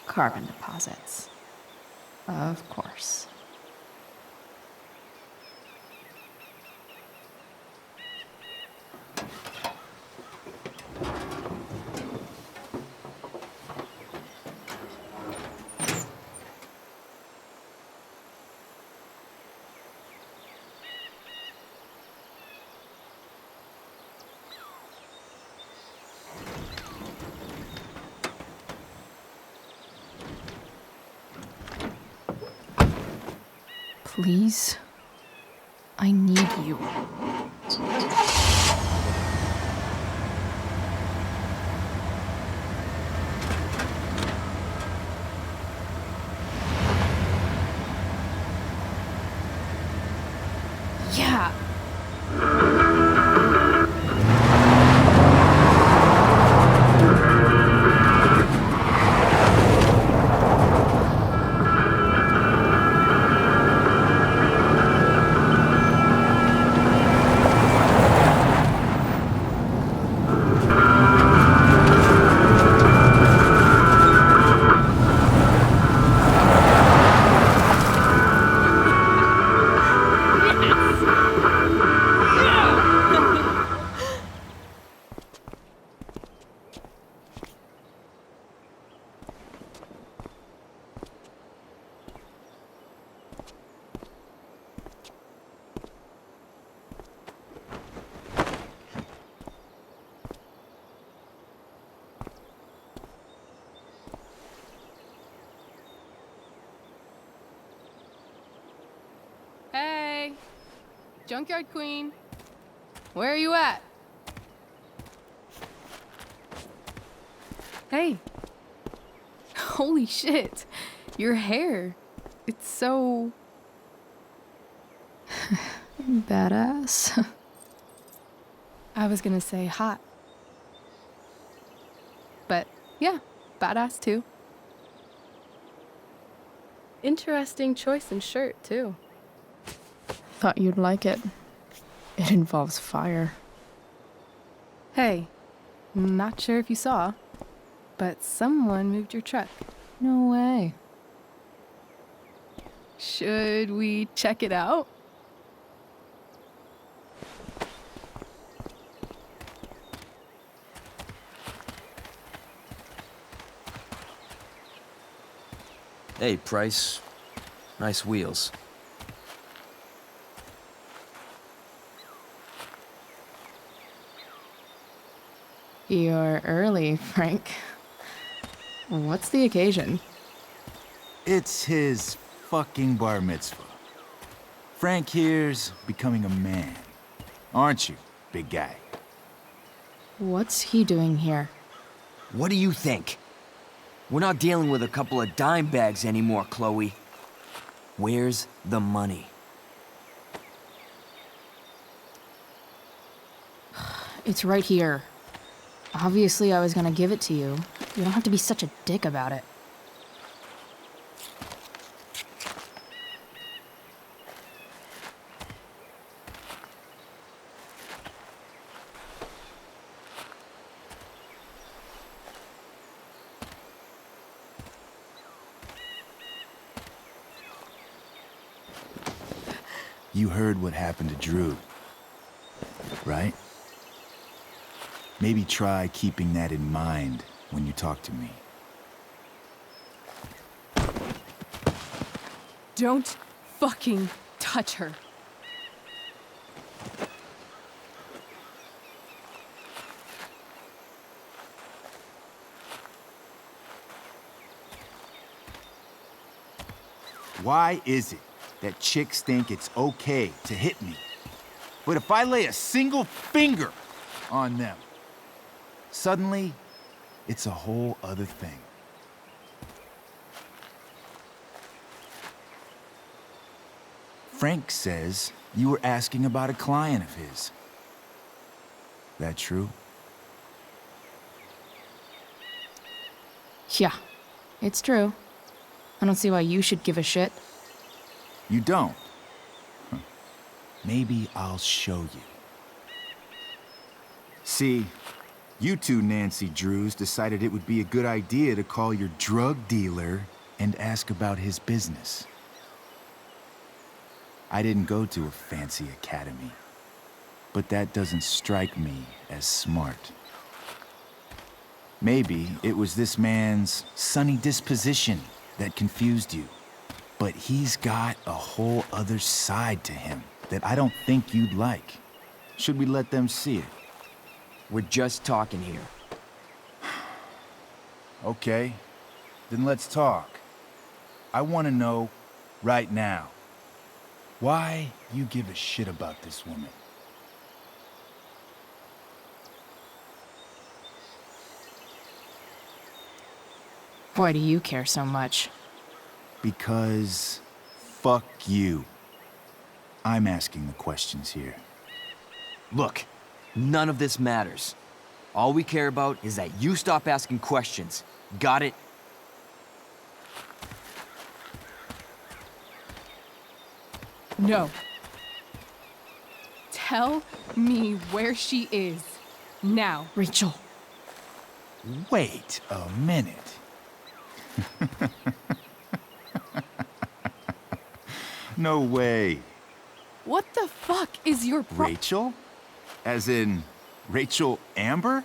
Carbon deposits. Of course. Please? I need you. Yeah. Hey, Junkyard Queen, where are you at? Hey, holy shit, your hair, it's so... Badass. I was gonna say hot. But yeah, badass too. Interesting choice in shirt too. Thought you'd like it. It involves fire. Hey, not sure if you saw, but someone moved your truck. No way. Should we check it out? Hey, Price. Nice wheels. You're early, Frank. What's the occasion? It's his fucking bar mitzvah. Frank here's becoming a man. Aren't you, big guy? What's he doing here? What do you think? We're not dealing with a couple of dime bags anymore, Chloe. Where's the money? It's right here. Obviously, I was gonna give it to you. You don't have to be such a dick about it. You heard what happened to Drew, right? Maybe try keeping that in mind when you talk to me. Don't fucking touch her. Why is it that chicks think it's okay to hit me? But if I lay a single finger on them, suddenly, it's a whole other thing. Frank says you were asking about a client of his. That true? Yeah, it's true. I don't see why you should give a shit. You don't? Huh. Maybe I'll show you. See, you two Nancy Drews decided it would be a good idea to call your drug dealer and ask about his business. I didn't go to a fancy academy, but that doesn't strike me as smart. Maybe it was this man's sunny disposition that confused you, but he's got a whole other side to him that I don't think you'd like. Should we let them see it? We're just talking here. Okay, then let's talk. I want to know right now. why you give a shit about this woman. Why do you care so much? Because fuck you. I'm asking the questions here. Look, none of this matters. All we care about is that you stop asking questions. Got it? No. Tell me where she is. Now. Rachel. Wait a minute. No way. What the fuck is your Rachel? As in, Rachel Amber?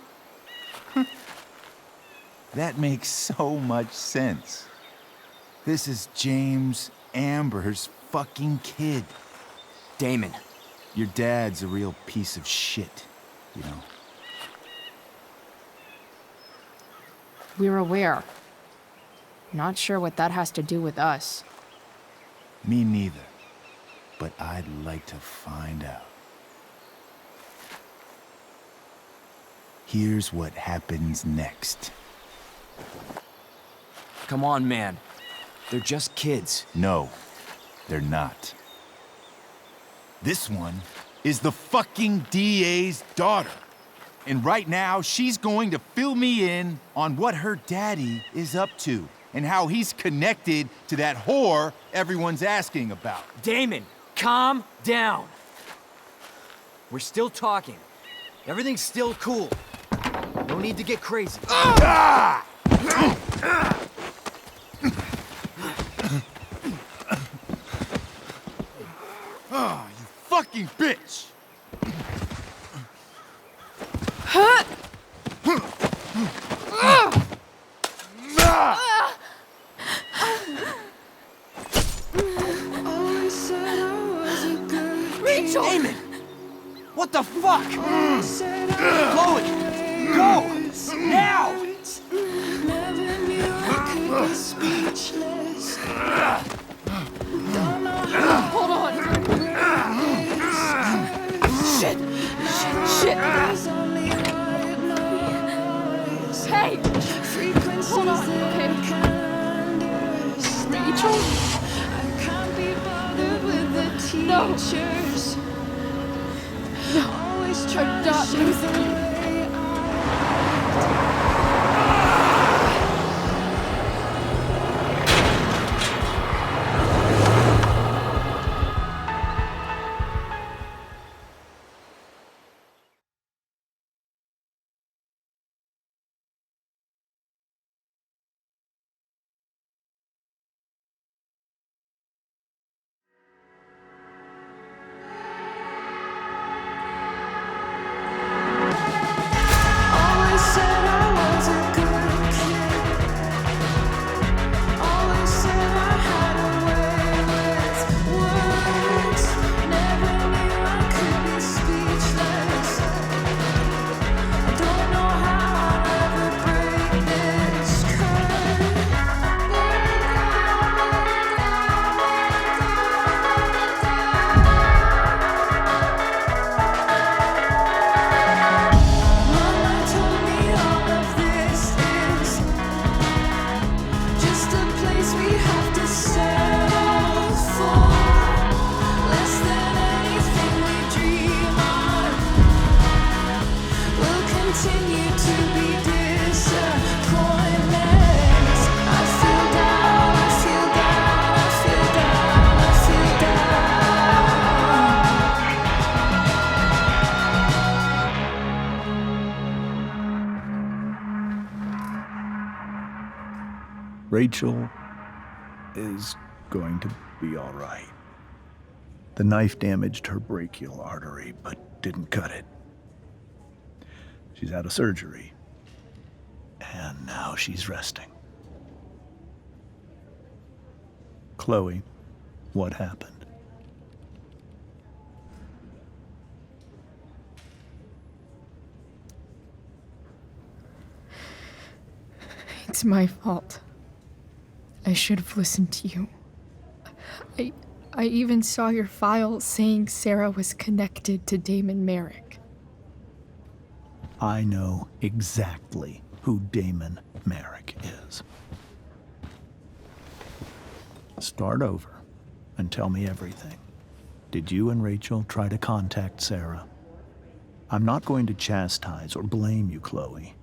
That makes so much sense. This is James Amber's fucking kid. Damon. Your dad's a real piece of shit, you know. We're aware. Not sure what that has to do with us. Me neither. But I'd like to find out. Here's what happens next. Come on, man. They're just kids. No, they're not. This one is the fucking DA's daughter. And right now, she's going to fill me in on what her daddy is up to and how he's connected to that whore everyone's asking about. Damon, calm down. We're still talking. Everything's still cool. No need to get crazy. Ah! Oh, you fucking bitch! Rachel! Damon! What the fuck? Chloe! Go! Now! Hold on! Shit! Shit! Hey! Hold on, okay? Rachel? No! No! I'm not losing you! Rachel is going to be all right. The knife damaged her brachial artery, but didn't cut it. She's out of surgery, and now she's resting. Chloe, what happened? It's my fault. I should have listened to you. I even saw your file saying Sarah was connected to Damon Merrick. I know exactly who Damon Merrick is. Start over and tell me everything. Did you and Rachel try to contact Sarah? I'm not going to chastise or blame you, Chloe,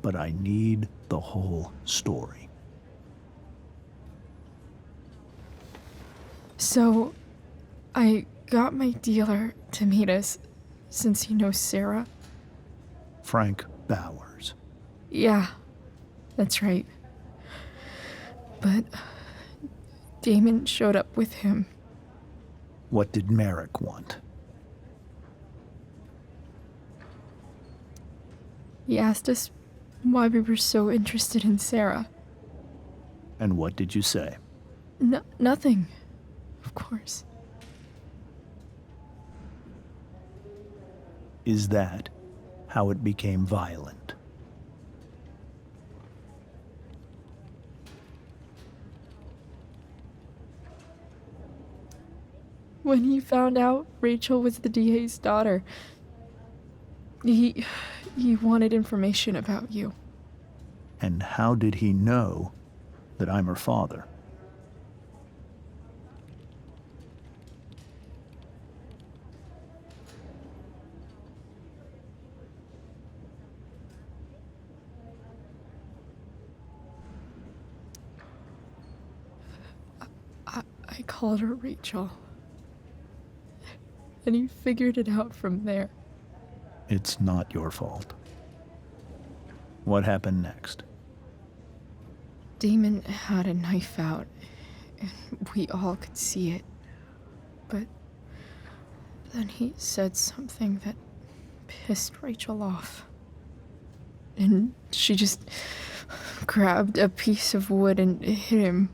but I need the whole story. So, I got my dealer to meet us, since he knows Sarah. Frank Bowers. Yeah, that's right. But Damon showed up with him. What did Merrick want? He asked us why we were so interested in Sarah. And what did you say? Nothing, of course. Is that how it became violent? When he found out Rachel was the DA's daughter, he wanted information about you. And how did he know that I'm her father? I called her Rachel. And he figured it out from there. It's not your fault. What happened next? Damon had a knife out, and we all could see it. But then he said something that pissed Rachel off. And she just grabbed a piece of wood and hit him.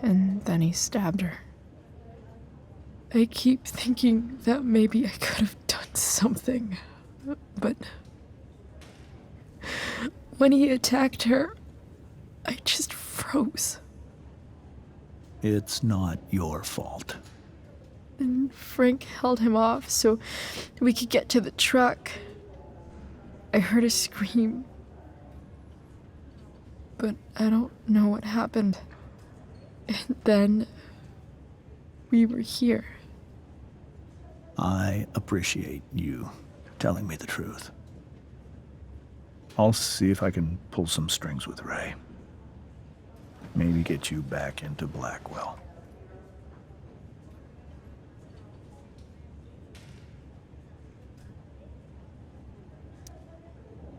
And then he stabbed her. I keep thinking that maybe I could have done something, but when he attacked her, I just froze. It's not your fault. And Frank held him off so we could get to the truck. I heard a scream, but I don't know what happened. And then we were here. I appreciate you telling me the truth. I'll see if I can pull some strings with Ray. Maybe get you back into Blackwell.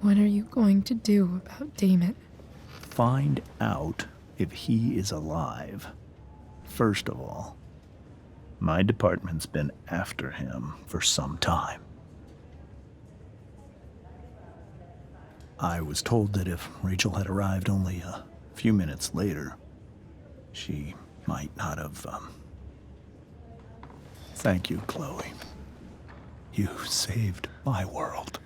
What are you going to do about Damon? Find out if he is alive. First of all, my department's been after him for some time. I was told that if Rachel had arrived only a few minutes later, she might not have, Thank you, Chloe. You saved my world.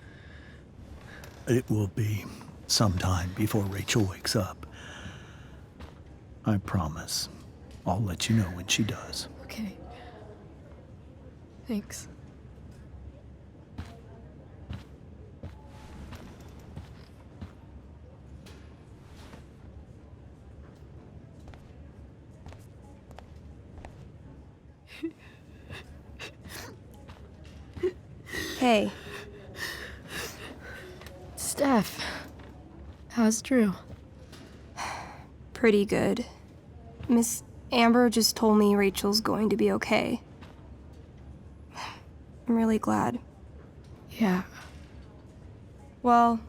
It will be some time before Rachel wakes up. I promise. I'll let you know when she does. Okay. Thanks. Hey. Steph. How's Drew? Pretty good. Miss Amber just told me Rachel's going to be okay. I'm really glad. Yeah. Well,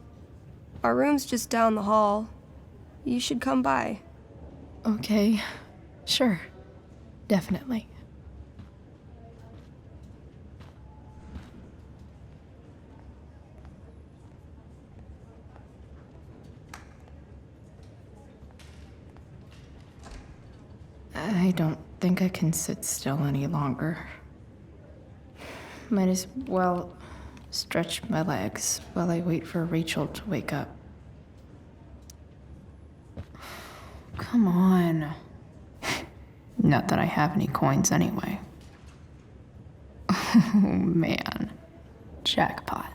our room's just down the hall. You should come by. Okay. Sure. Definitely. I don't think I can sit still any longer. Might as well stretch my legs while I wait for Rachel to wake up. Come on. Not that I have any coins anyway. Oh man. Jackpot.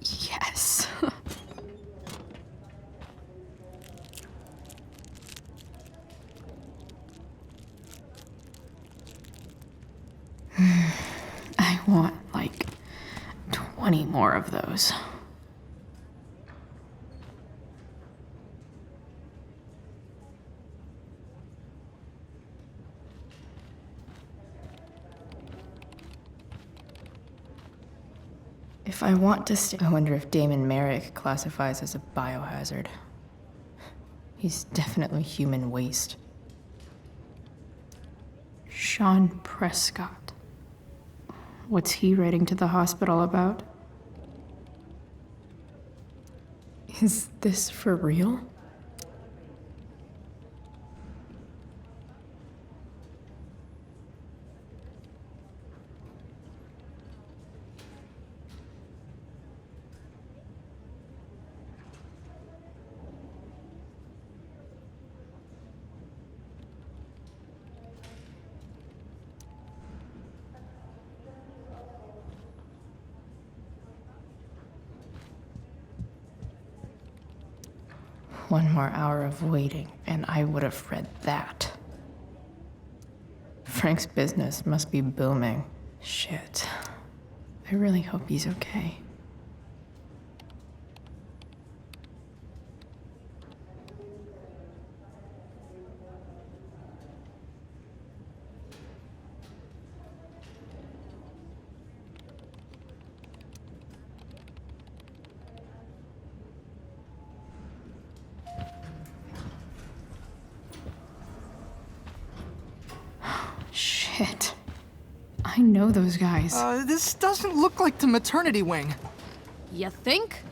Yes. I want like 20 more of those. If I want to I wonder if Damon Merrick classifies as a biohazard. He's definitely human waste. Sean Prescott. What's he writing to the hospital about? Is this for real? One more hour of waiting, and I would have read that. Frank's business must be booming. Shit. I really hope he's okay. Shit. I know those guys. This doesn't look like the maternity wing. You think?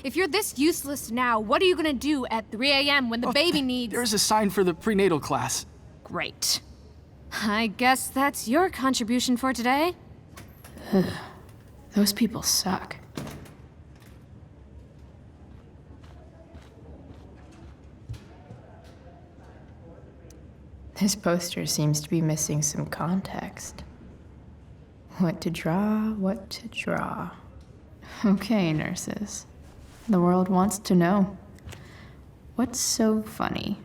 If you're this useless now, what are you gonna do at 3 a.m. when the baby needs— There's a sign for the prenatal class. Great. I guess that's your contribution for today. Ugh. Those people suck. This poster seems to be missing some context. What to draw, what to draw. Okay, nurses. The world wants to know. What's so funny?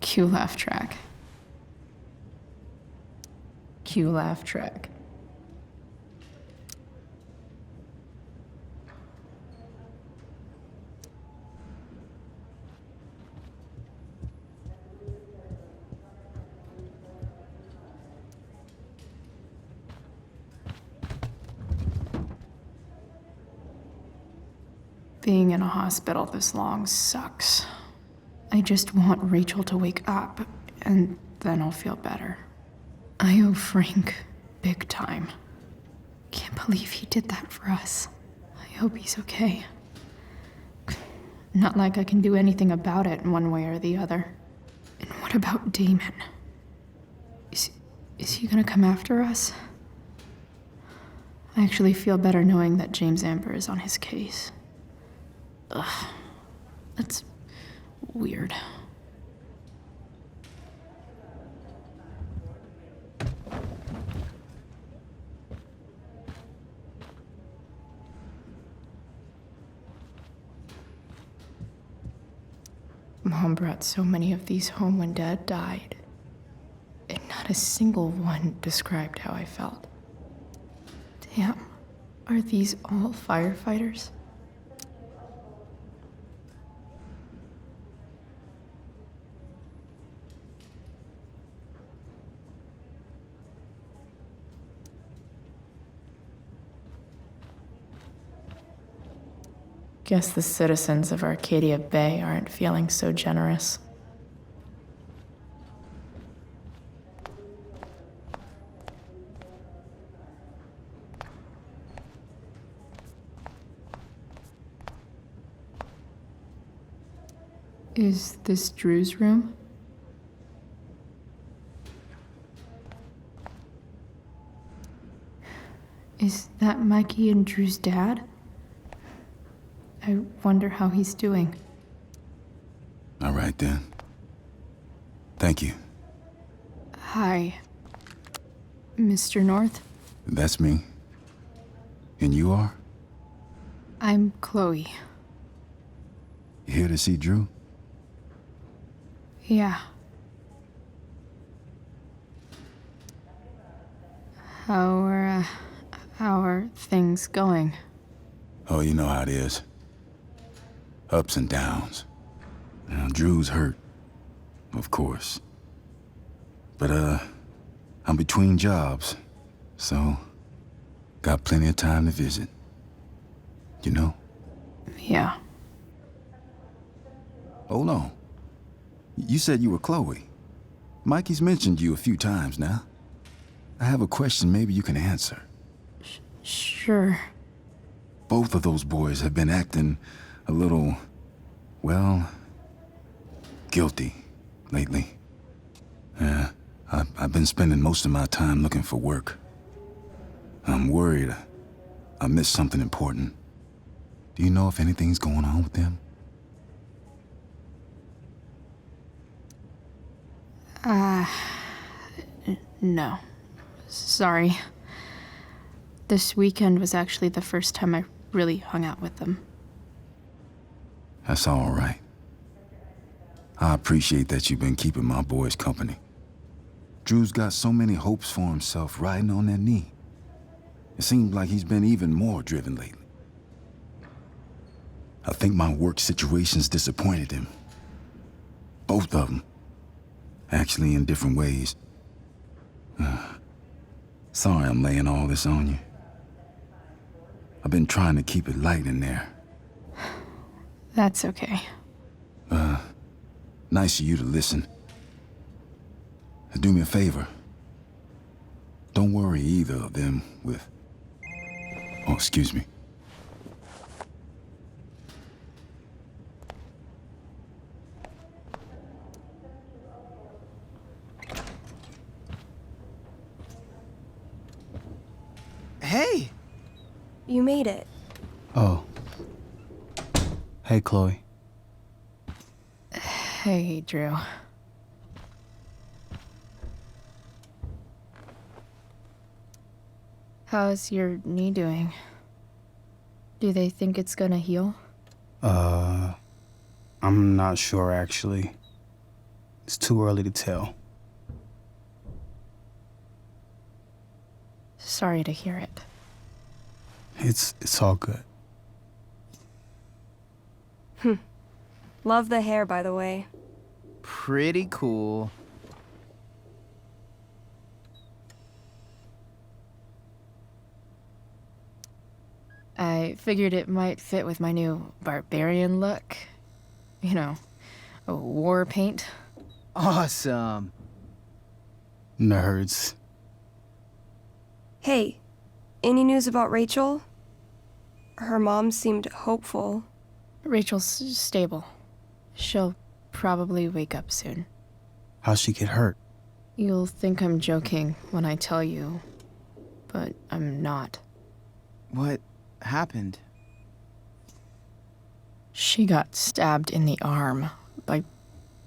Cue laugh track. Cue laugh track. Being in a hospital this long sucks. I just want Rachel to wake up, and then I'll feel better. I owe Frank big time. Can't believe he did that for us. I hope he's okay. Not like I can do anything about it one way or the other. And what about Damon? Is he gonna come after us? I actually feel better knowing that James Amber is on his case. Ugh. That's weird. Mom brought so many of these home when Dad died, and not a single one described how I felt. Damn, are these all firefighters? Guess the citizens of Arcadia Bay aren't feeling so generous. Is this Drew's room? Is that Mikey and Drew's dad? I wonder how he's doing. All right, then. Thank you. Hi, Mr. North. That's me. And you are? I'm Chloe. You here to see Drew? Yeah. How are things going? Oh, you know how it is. Ups and downs. Now, Drew's hurt, of course. But, I'm between jobs, so got plenty of time to visit. You know? Yeah. Hold on. You said you were Chloe. Mikey's mentioned you a few times now. I have a question maybe you can answer. Sure. Both of those boys have been acting a little, well, guilty lately. Yeah, I've been spending most of my time looking for work. I'm worried I missed something important. Do you know if anything's going on with them? No. Sorry. This weekend was actually the first time I really hung out with them. That's all right. I appreciate that you've been keeping my boys company. Drew's got so many hopes for himself riding on that knee. It seems like he's been even more driven lately. I think my work situation's disappointed him. Both of them. Actually, in different ways. Sorry I'm laying all this on you. I've been trying to keep it light in there. That's okay. Nice of you to listen. Do me a favor. Don't worry either of them with... Oh, excuse me. Hey! You made it. Oh. Hey, Chloe. Hey, Drew. How's your knee doing? Do they think it's gonna heal? I'm not sure, actually. It's too early to tell. Sorry to hear it. It's all good. Love the hair, by the way. Pretty cool. I figured it might fit with my new barbarian look. You know, war paint. Awesome. Nerds. Hey, any news about Rachel? Her mom seemed hopeful. Rachel's stable. She'll probably wake up soon. How'd she get hurt? You'll think I'm joking when I tell you, but I'm not. What happened? She got stabbed in the arm by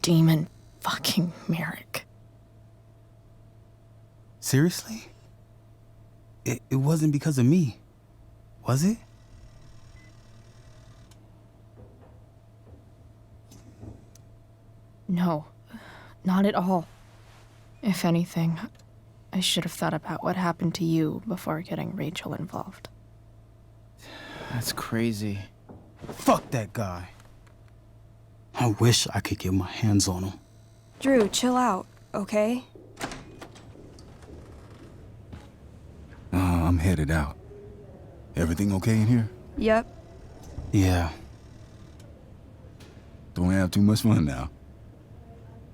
demon fucking Merrick. Seriously? It wasn't because of me, was it? No, not at all. If anything, I should have thought about what happened to you before getting Rachel involved. That's crazy. Fuck that guy. I wish I could get my hands on him. Drew, chill out, okay? I'm headed out. Everything okay in here? Yep. Yeah, Don't have too much fun now.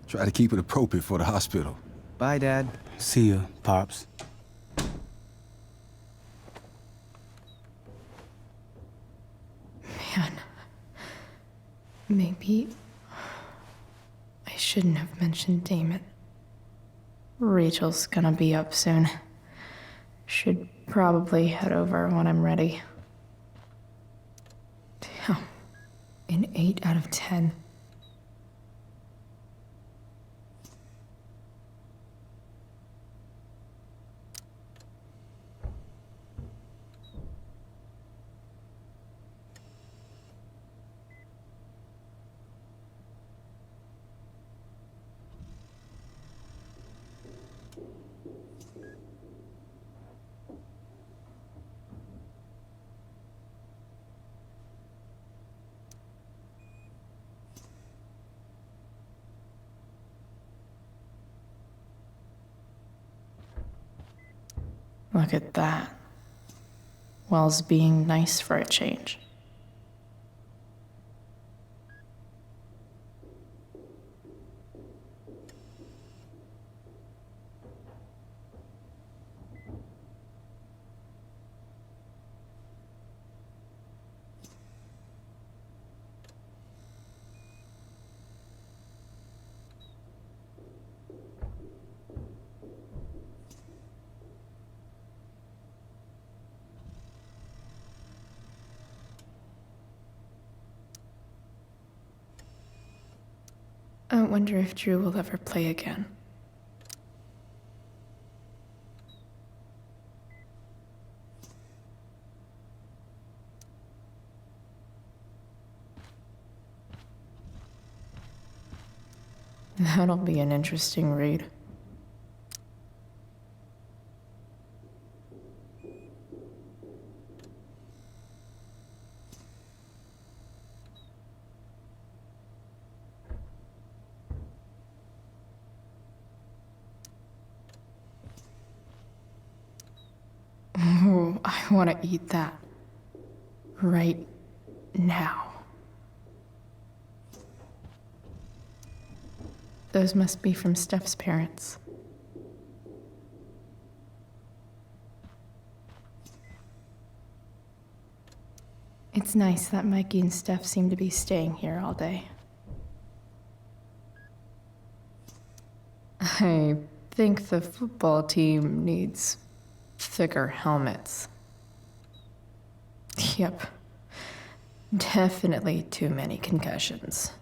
Try to keep it appropriate for the hospital. Bye, Dad. See ya, Pops. Man. Maybe I shouldn't have mentioned Damon. Rachel's gonna be up soon. Should probably head over when I'm ready. Damn. An 8 out of 10. Look at that. Wells being nice for a change. I wonder if Drew will ever play again. That'll be an interesting read. Ooh, I want to eat that. Right now. Those must be from Steph's parents. It's nice that Mikey and Steph seem to be staying here all day. I think the football team needs thicker helmets. Yep. Definitely too many concussions.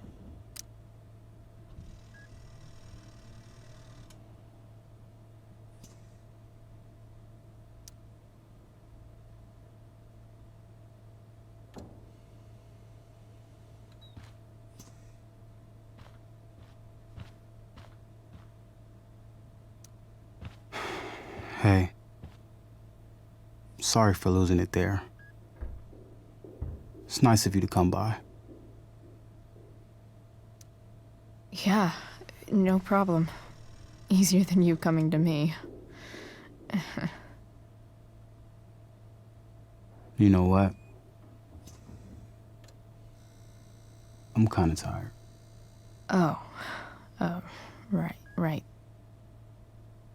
Hey. Sorry for losing it there. It's nice of you to come by. Yeah, no problem. Easier than you coming to me. You know what? I'm kinda tired. Oh, right.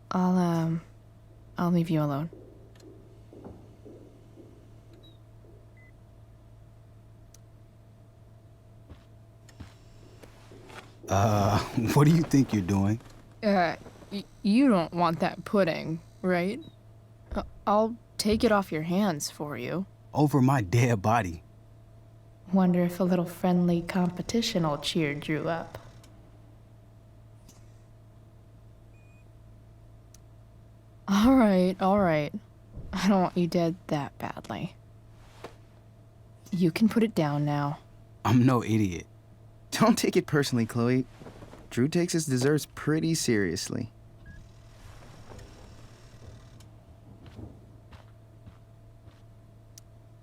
I'll leave you alone. What do you think you're doing? You don't want that pudding, right? I'll take it off your hands for you. Over my dead body. Wonder if a little friendly competition will cheer Drew up. All right. I don't want you dead that badly. You can put it down now. I'm no idiot. Don't take it personally, Chloe. Drew takes his desserts pretty seriously.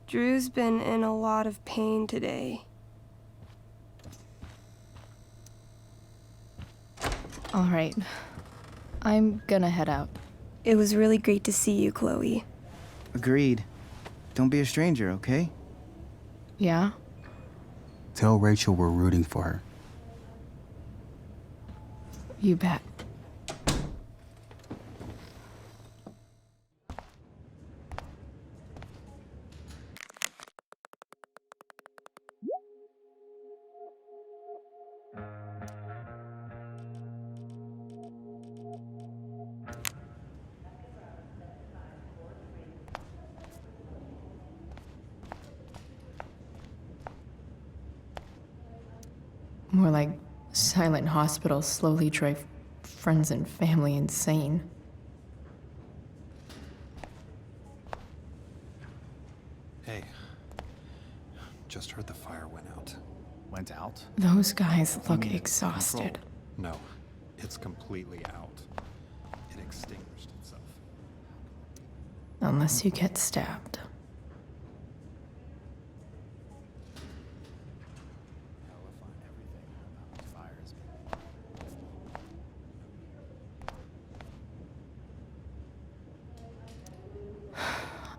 Drew's been in a lot of pain today. All right. I'm gonna head out. It was really great to see you, Chloe. Agreed. Don't be a stranger, okay? Yeah? Tell Rachel we're rooting for her. You bet. More like silent hospitals slowly drive friends and family insane. Hey, just heard the fire went out. Went out? Those guys I look mean, exhausted. control. No, it's completely out. It extinguished itself. Unless you get stabbed.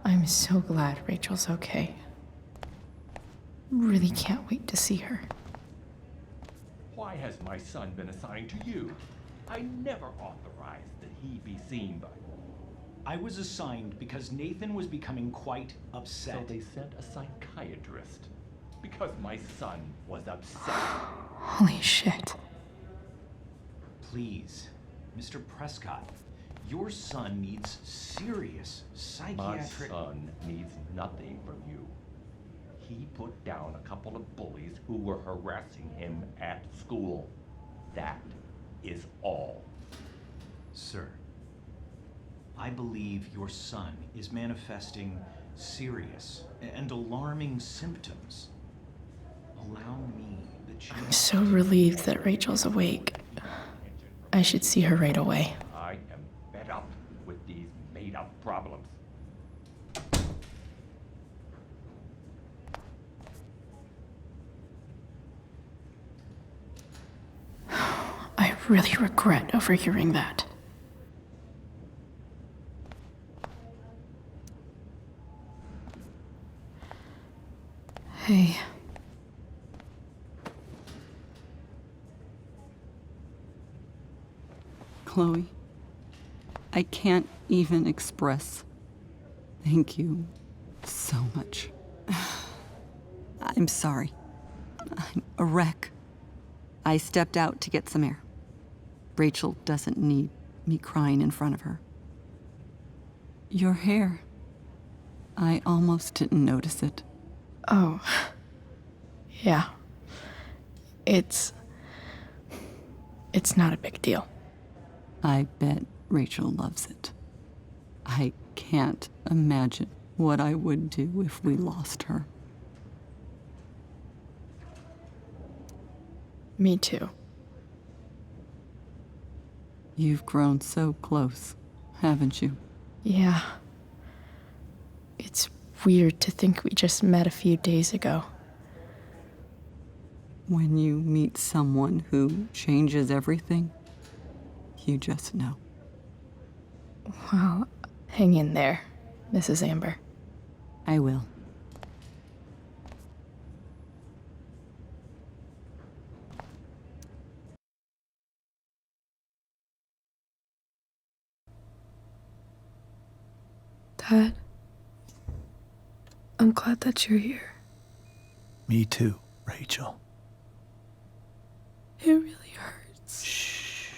I'm so glad Rachel's okay. Really can't wait to see her. Why has my son been assigned to you? I never authorized that he be seen by you. I was assigned because Nathan was becoming quite upset. So they sent a psychiatrist because my son was upset. Holy shit. Please, Mr. Prescott, your son needs serious psychiatric... My son needs nothing from you. He put down a couple of bullies who were harassing him at school. That is all. Sir, I believe your son is manifesting serious and alarming symptoms. Allow me the chance... I'm so relieved that Rachel's awake. I should see her right away. I am fed up with these made-up problems. I really regret overhearing that. Hey. Chloe, I can't even express thank you so much. I'm sorry. I'm a wreck. I stepped out to get some air. Rachel doesn't need me crying in front of her. Your hair. I almost didn't notice it. Oh. Yeah. It's not a big deal. I bet Rachel loves it. I can't imagine what I would do if we lost her. Me too. You've grown so close, haven't you? Yeah. It's weird to think we just met a few days ago. When you meet someone who changes everything, you just know. Well, hang in there, Mrs. Amber. I will. Dad, I'm glad that you're here. Me too, Rachel. It really hurts. Shh.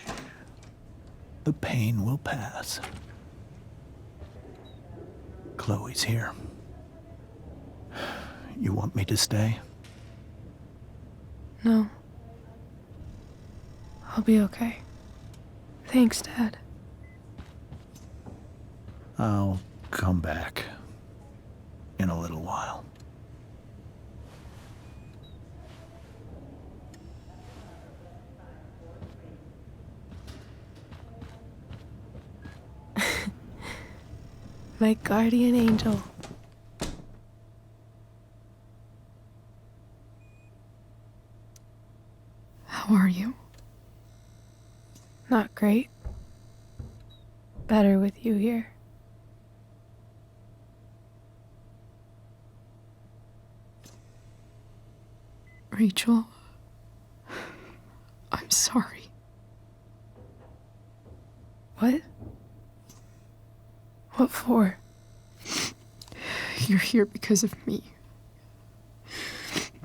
The pain will pass. Chloe's here. You want me to stay? No. I'll be okay. Thanks, Dad. I'll come back in a little while. My guardian angel. How are you? Not great. Better with you here. Rachel, I'm sorry. What? What for? You're here because of me.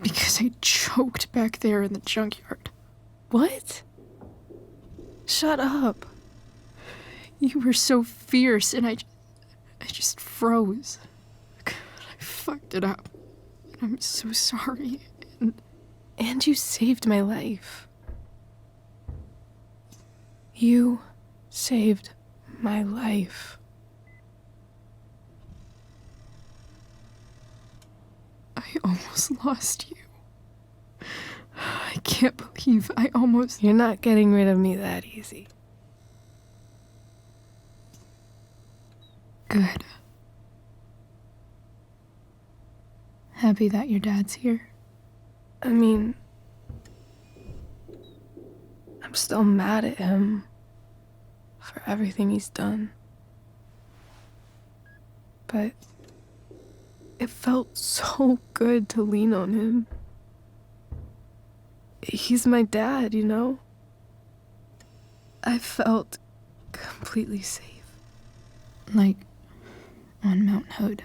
Because I choked back there in the junkyard. What? Shut up. You were so fierce and I just froze. God, I fucked it up. And I'm so sorry. And you saved my life. You saved my life. I almost lost you. I can't believe I almost... You're not getting rid of me that easy. Good. Happy that your dad's here. I mean, I'm still mad at him for everything he's done. But it felt so good to lean on him. He's my dad, you know? I felt completely safe. Like on Mount Hood.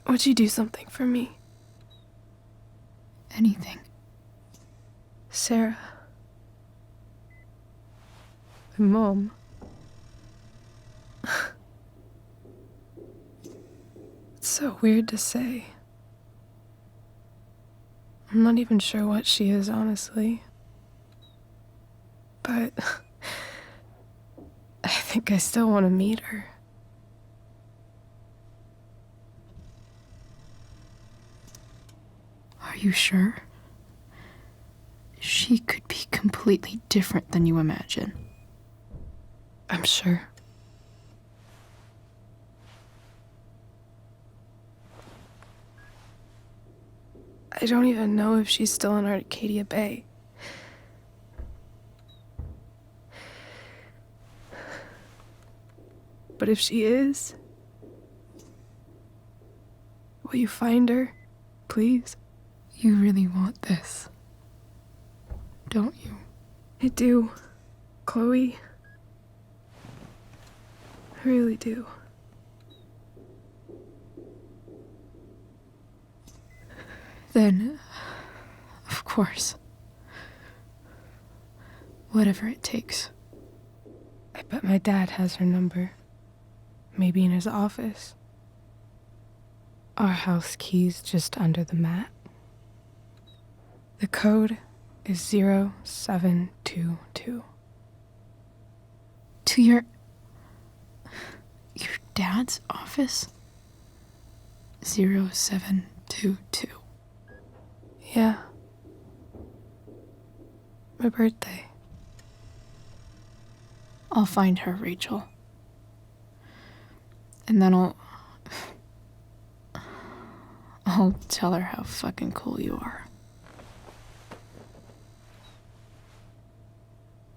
Would you do something for me? Anything. Sarah. My mom. It's so weird to say. I'm not even sure what she is, honestly. But I think I still want to meet her. Are you sure? She could be completely different than you imagine. I'm sure. I don't even know if she's still in Arcadia Bay. But if she is, will you find her, please? You really want this, don't you? I do, Chloe. I really do. Then, of course, whatever it takes. I bet my dad has her number. Maybe in his office. Our house key's just under the mat. The code is 0722. To your dad's office? 0722. Yeah. My birthday. I'll find her, Rachel. And then I'll tell her how fucking cool you are.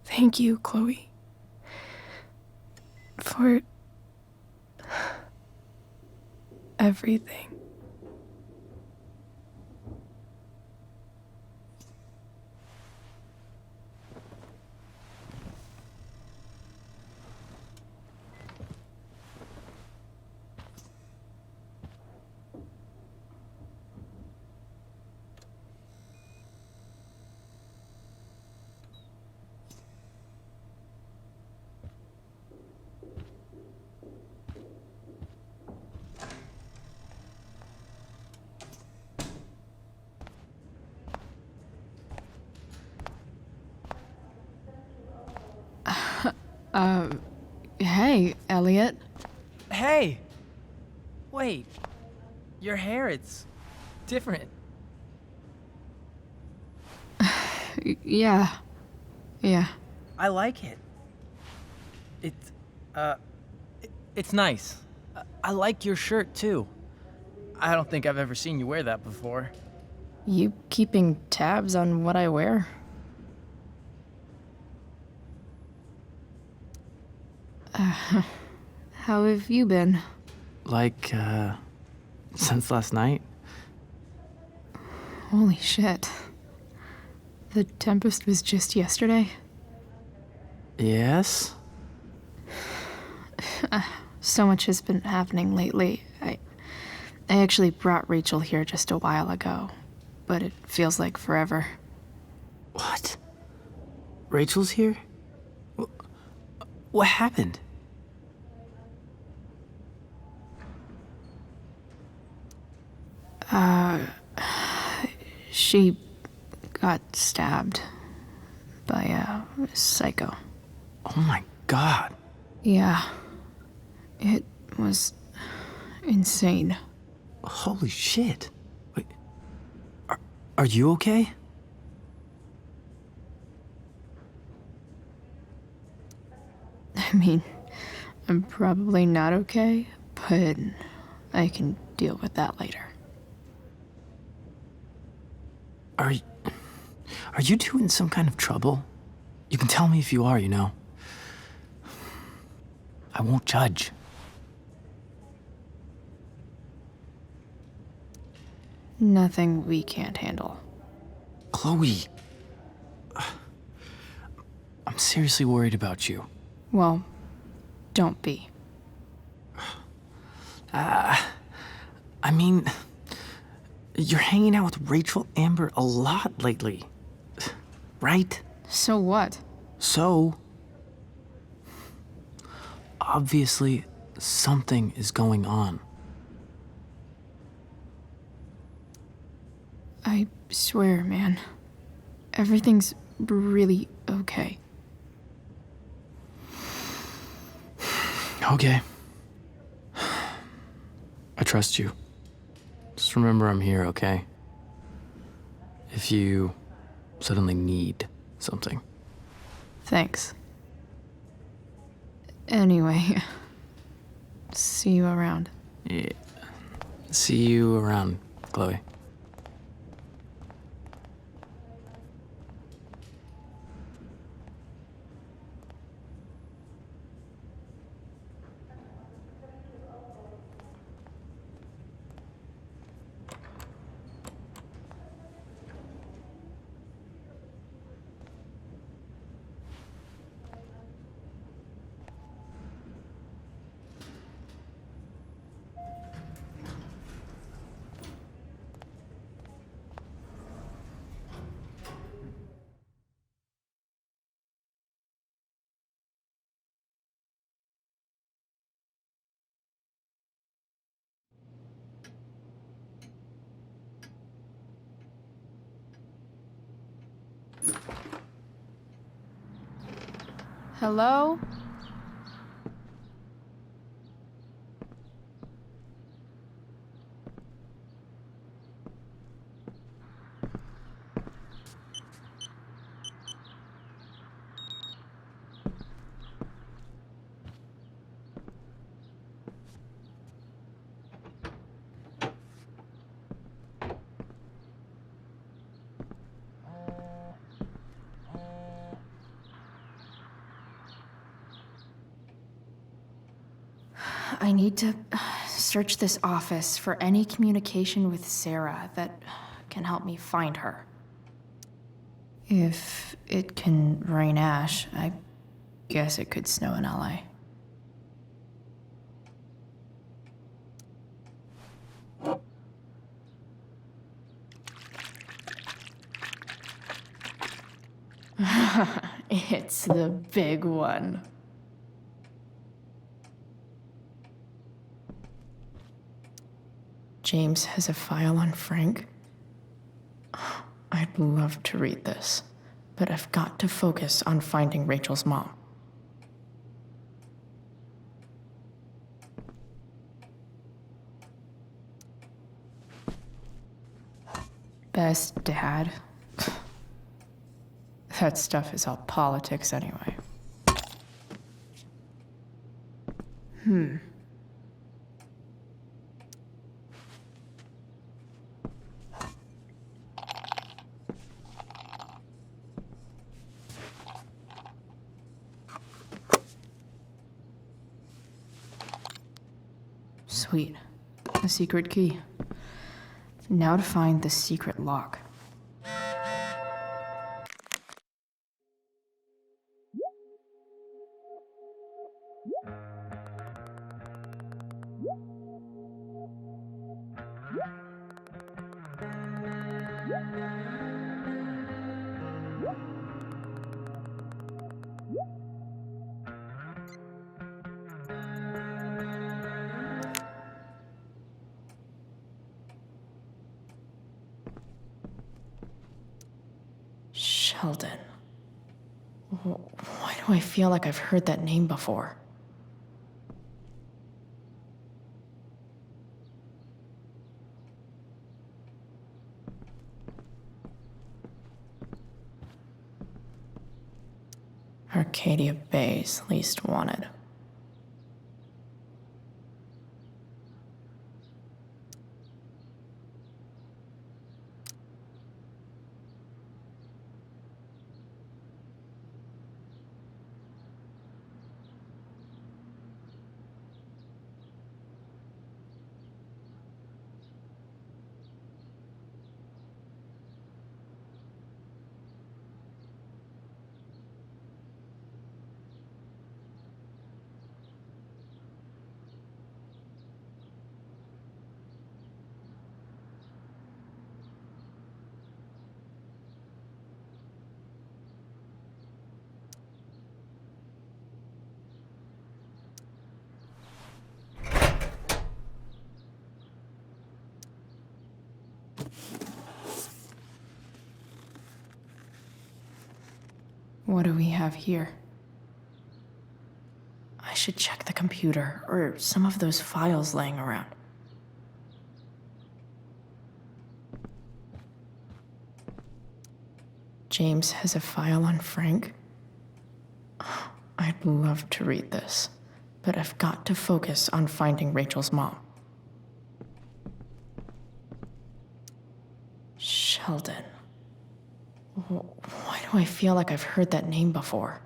Thank you, Chloe. For everything. Hey, Elliot. Hey! Wait. Your hair, it's different. Yeah. I like it. It's nice. I like your shirt, too. I don't think I've ever seen you wear that before. You keeping tabs on what I wear? How have you been? Like, since last night? Holy shit. The tempest was just yesterday? Yes? So much has been happening lately. I actually brought Rachel here just a while ago, but it feels like forever. What? Rachel's here? What happened? She got stabbed by a psycho. Oh my god. Yeah. It was insane. Holy shit. Wait, are you okay? I mean, I'm probably not okay, but I can deal with that later. Are you two in some kind of trouble? You can tell me if you are, you know. I won't judge. Nothing we can't handle. Chloe. I'm seriously worried about you. Well, don't be. I mean, you're hanging out with Rachel Amber a lot lately, right? So what? So, obviously, something is going on. I swear, man. Everything's really okay. Okay. I trust you. Just remember I'm here, okay? If you suddenly need something. Thanks. Anyway, see you around. Yeah. See you around, Chloe. Hello? I need to search this office for any communication with Sarah that can help me find her. If it can rain ash, I guess it could snow in LA. It's the big one. James has a file on Frank. I'd love to read this, but I've got to focus on finding Rachel's mom. Best dad. That stuff is all politics anyway. Sweet. A secret key. Now to find the secret lock. Sheldon. Why do I feel like I've heard that name before? Arcadia Bay's least wanted. What do we have here? I should check the computer or some of those files laying around. James has a file on Frank. I'd love to read this, but I've got to focus on finding Rachel's mom. Sheldon. Why do I feel like I've heard that name before?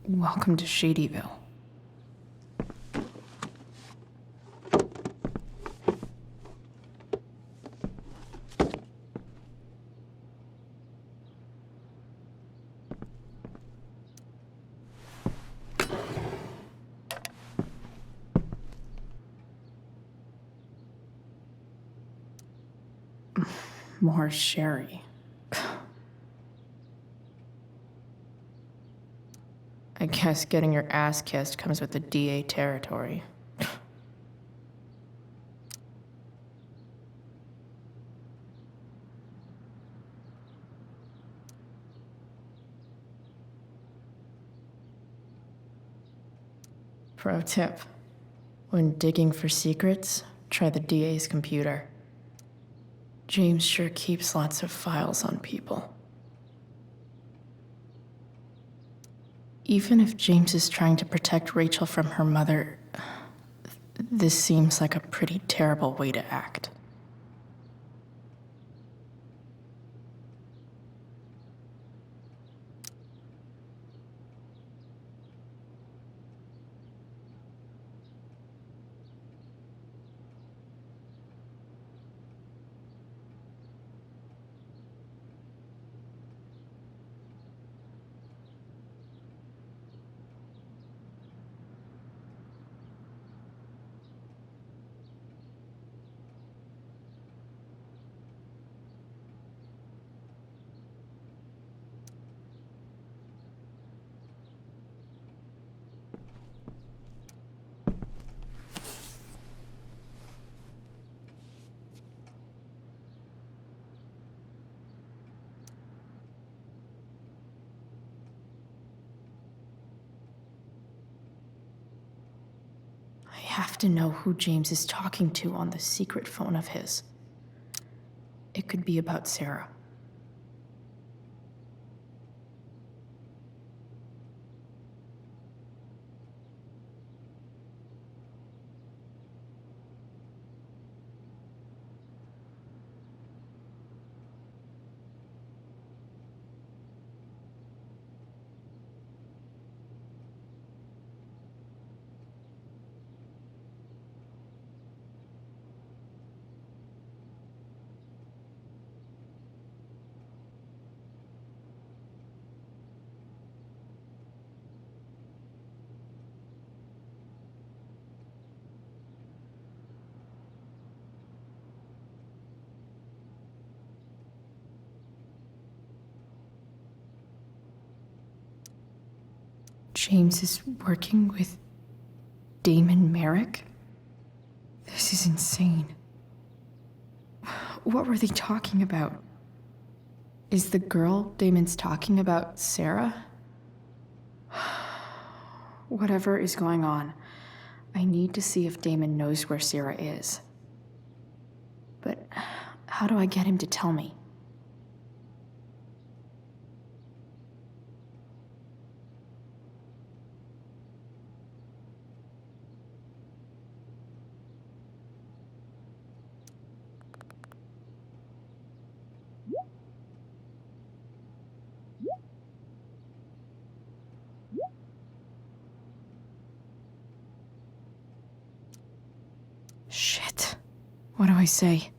Welcome to Shadyville. More sherry. I guess getting your ass kissed comes with the DA territory. Pro tip: when digging for secrets, try the DA's computer. James sure keeps lots of files on people. Even if James is trying to protect Rachel from her mother, this seems like a pretty terrible way to act. I have to know who James is talking to on the secret phone of his. It could be about Sarah. James is working with Damon Merrick? This is insane. What were they talking about? Is the girl Damon's talking about Sarah? Whatever is going on, I need to see if Damon knows where Sarah is. But how do I get him to tell me? Shit. What do I say?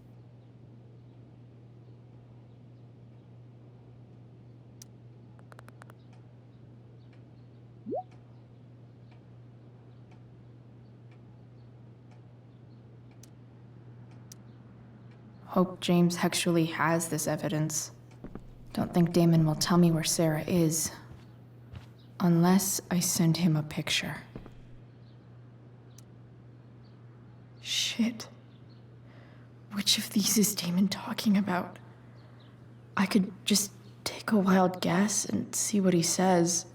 Hope James actually has this evidence. Don't think Damon will tell me where Sarah is. Unless I send him a picture. Shit. Which of these is Damon talking about? I could just take a wild guess and see what he says.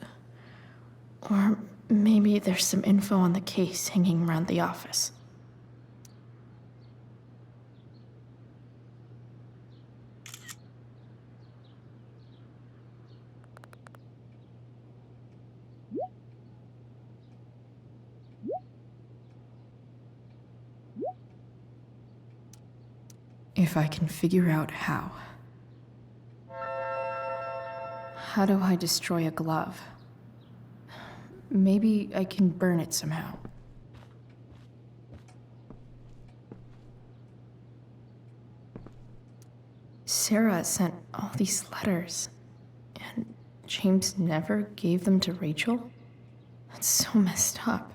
Or maybe there's some info on the case hanging around the office. If I can figure out how. How do I destroy a glove? Maybe I can burn it somehow. Sarah sent all these letters, and James never gave them to Rachel? That's so messed up.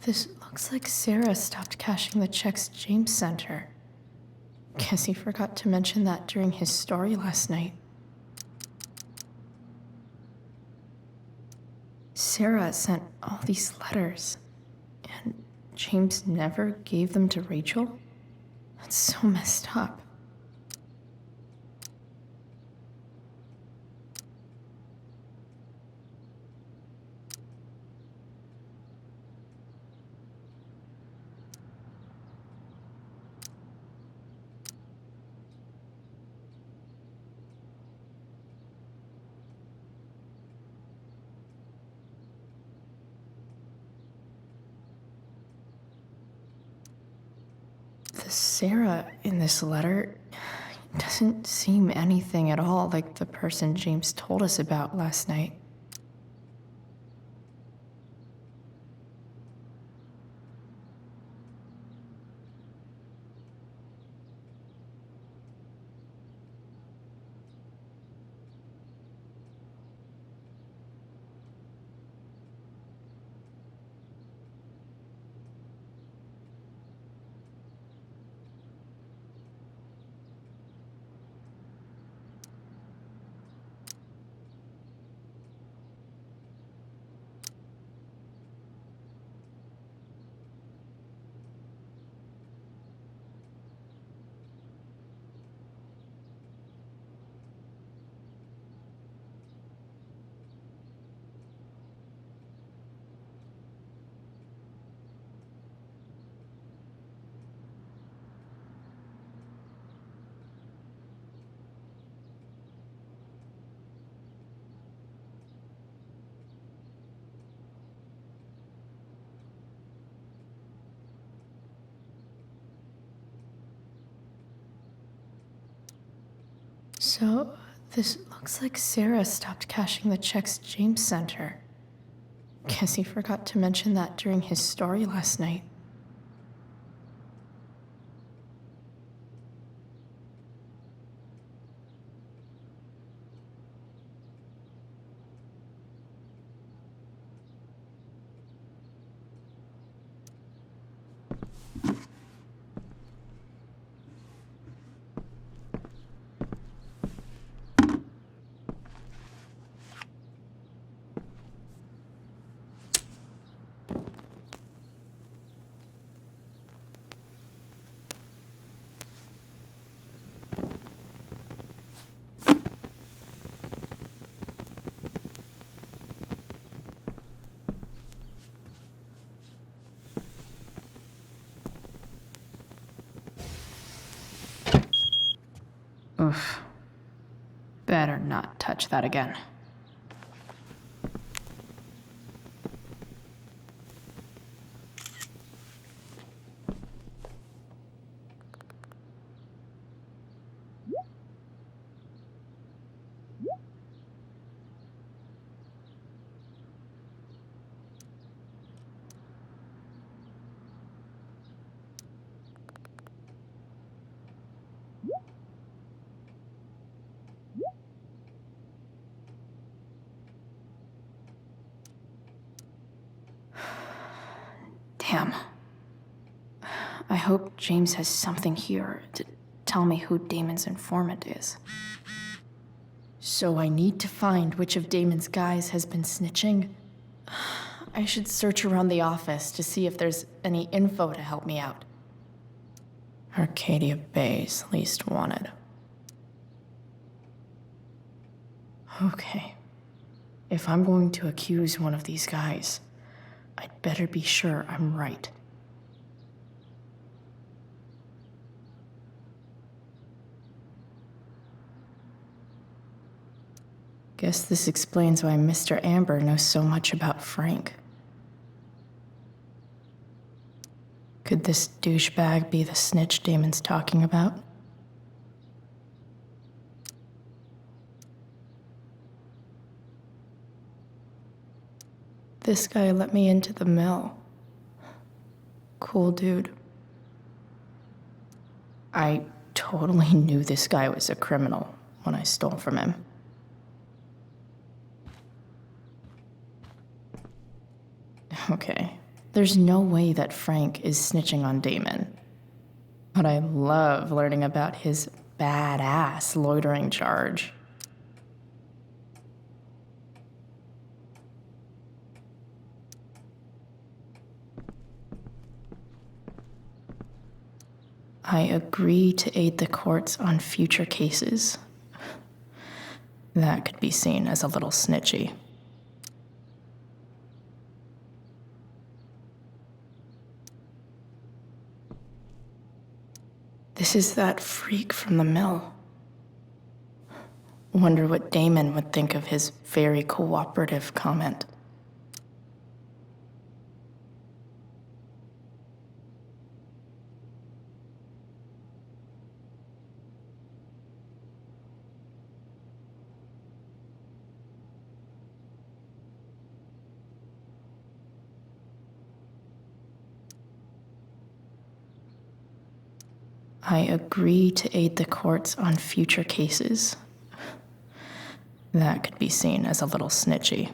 This looks like Sarah stopped cashing the checks James sent her. Guess he forgot to mention that during his story last night. Sarah sent all these letters, and James never gave them to Rachel? That's so messed up. The Sarah in this letter doesn't seem anything at all like the person James told us about last night. So, this looks like Sarah stopped cashing the checks James sent her. Guess he forgot to mention that during his story last night. Oof. Better not touch that again. Damn. I hope James has something here to tell me who Damon's informant is. So I need to find which of Damon's guys has been snitching. I should search around the office to see if there's any info to help me out. Arcadia Bay's least wanted. Okay. If I'm going to accuse one of these guys, I'd better be sure I'm right. Guess this explains why Mr. Amber knows so much about Frank. Could this douchebag be the snitch Damon's talking about? This guy let me into the mill. Cool dude. I totally knew this guy was a criminal when I stole from him. Okay, there's no way that Frank is snitching on Damon. But I love learning about his badass loitering charge. I agree to aid the courts on future cases. That could be seen as a little snitchy. This is that freak from the mill. Wonder what Damon would think of his very cooperative comment. I agree to aid the courts on future cases. That could be seen as a little snitchy.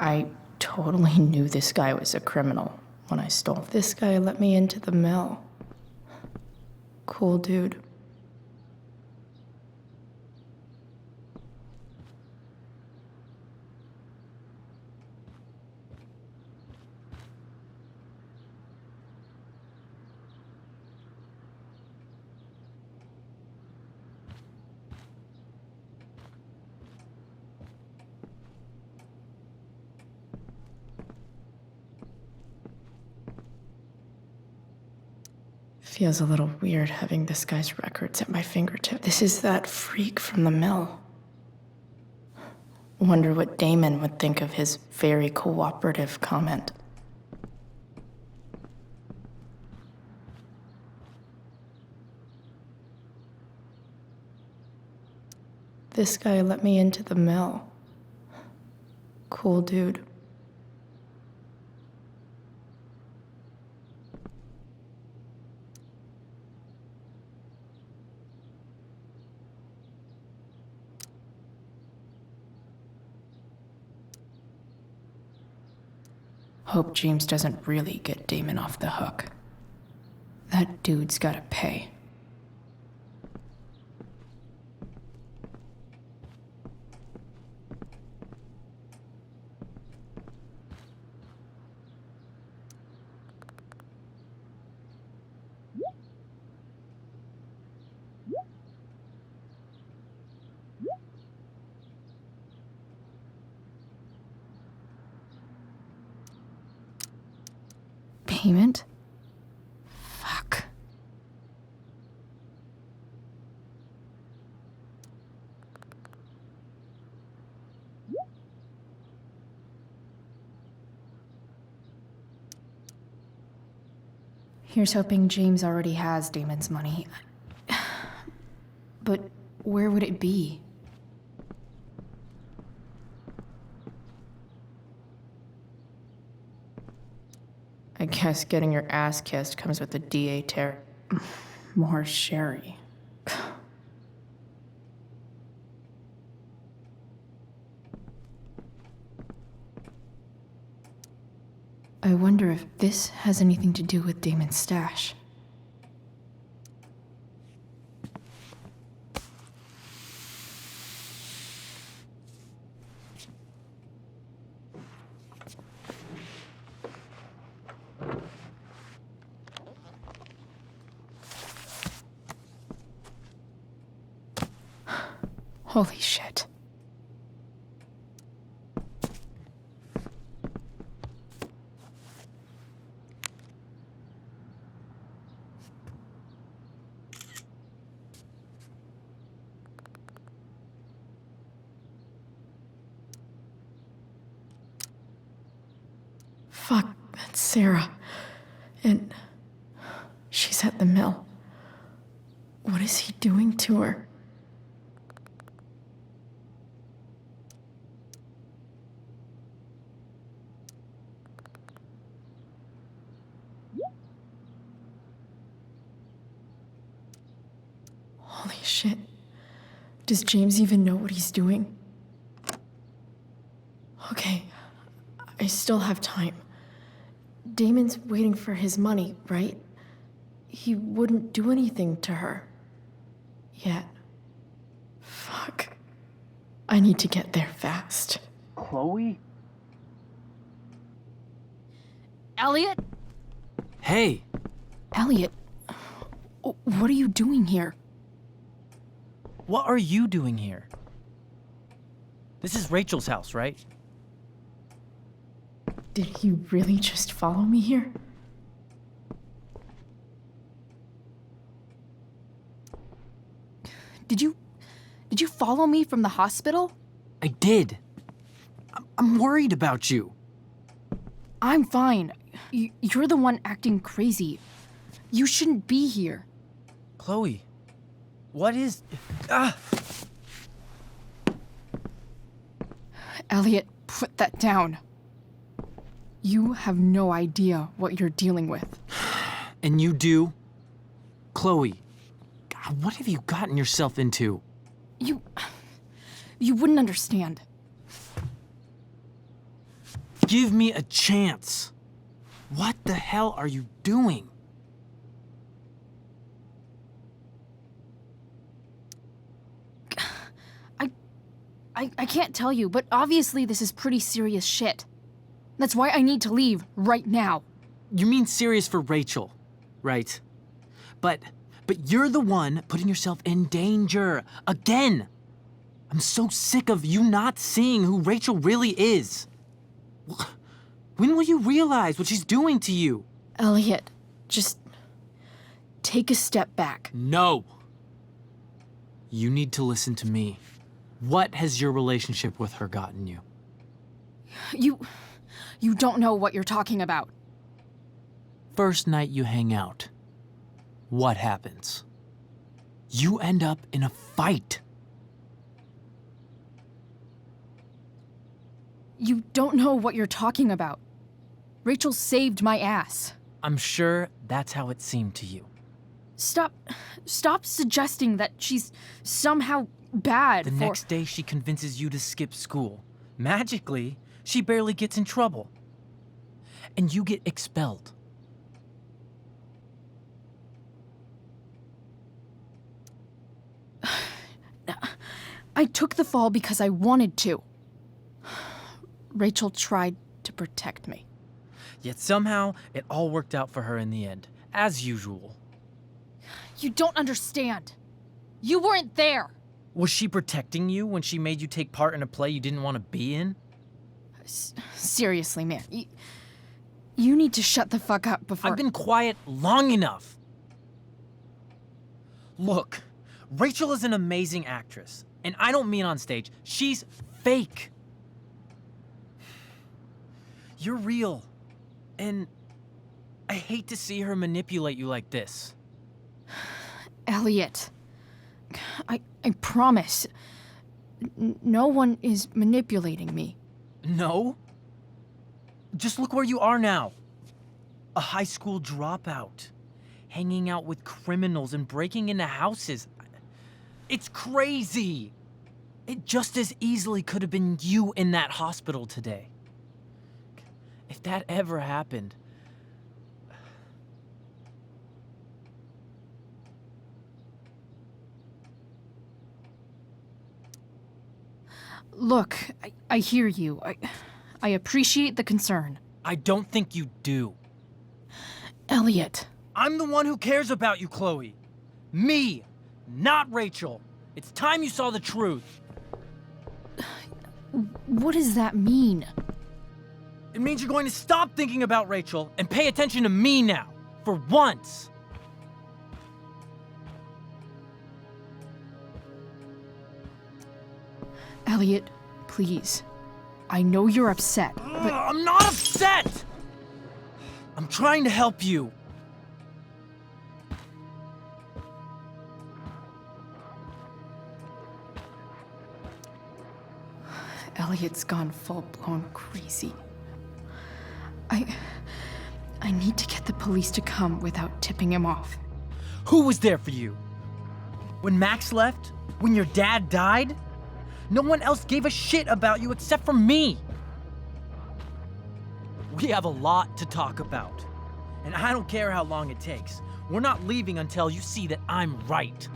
I totally knew this guy was a criminal when I stole. This guy let me into the mill. Cool dude. Feels a little weird having this guy's records at my fingertips. This is that freak from the mill. Wonder what Damon would think of his very cooperative comment. This guy let me into the mill. Cool dude. Hope James doesn't really get Damon off the hook. That dude's gotta pay. Payment? Fuck. Here's hoping James already has Damon's money. But where would it be? I guess getting your ass kissed comes with the DA tear. More sherry. I wonder if this has anything to do with Damon's stash. Holy shit. Fuck, that's Sarah. And she's at the mill. What is he doing to her? Holy shit. Does James even know what he's doing? Okay, I still have time. Damon's waiting for his money, right? He wouldn't do anything to her. Yet. Fuck. I need to get there fast. Chloe? Elliot? Hey! Elliot, what are you doing here? What are you doing here? This is Rachel's house, right? Did he really just follow me here? Did you follow me from the hospital? I did. I'm worried about you. I'm fine. You're the one acting crazy. You shouldn't be here. Chloe, what is... Ah! Elliot, put that down. You have no idea what you're dealing with. And you do? Chloe, God, what have you gotten yourself into? You wouldn't understand. Give me a chance. What the hell are you doing? I can't tell you, but obviously this is pretty serious shit. That's why I need to leave right now. You mean serious for Rachel, right? But you're the one putting yourself in danger again. I'm so sick of you not seeing who Rachel really is. When will you realize what she's doing to you? Elliot, just take a step back. No! You need to listen to me. What has your relationship with her gotten you? You don't know what you're talking about. First night you hang out, what happens? You end up in a fight. You don't know what you're talking about. Rachel saved my ass. I'm sure that's how it seemed to you. Stop suggesting that she's somehow bad. The next day she convinces you to skip school. Magically, she barely gets in trouble. And you get expelled. I took the fall because I wanted to. Rachel tried to protect me. Yet somehow, it all worked out for her in the end, as usual. You don't understand. You weren't there. Was she protecting you when she made you take part in a play you didn't want to be in? Seriously, man. You need to shut the fuck up before— I've been quiet long enough. Look, Rachel is an amazing actress. And I don't mean on stage. She's fake. You're real. And I hate to see her manipulate you like this. Elliot, I promise. No one is manipulating me. No? Just look where you are now. A high school dropout. Hanging out with criminals and breaking into houses. It's crazy. It just as easily could have been you in that hospital today. If that ever happened. Look, I hear you. I appreciate the concern. I don't think you do. Elliot. I'm the one who cares about you, Chloe. Me, not Rachel. It's time you saw the truth. What does that mean? It means you're going to stop thinking about Rachel and pay attention to me now, for once. Elliot, please. I know you're upset, but— I'm not upset! I'm trying to help you. Elliot's gone full-blown crazy. I need to get the police to come without tipping him off. Who was there for you? When Max left? When your dad died? No one else gave a shit about you except for me. We have a lot to talk about. And I don't care how long it takes. We're not leaving until you see that I'm right.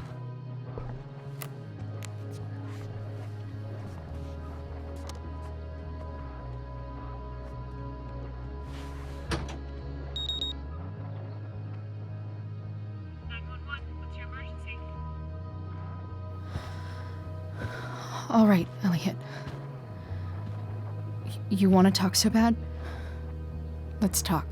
All right, Elliot. You want to talk so bad? Let's talk.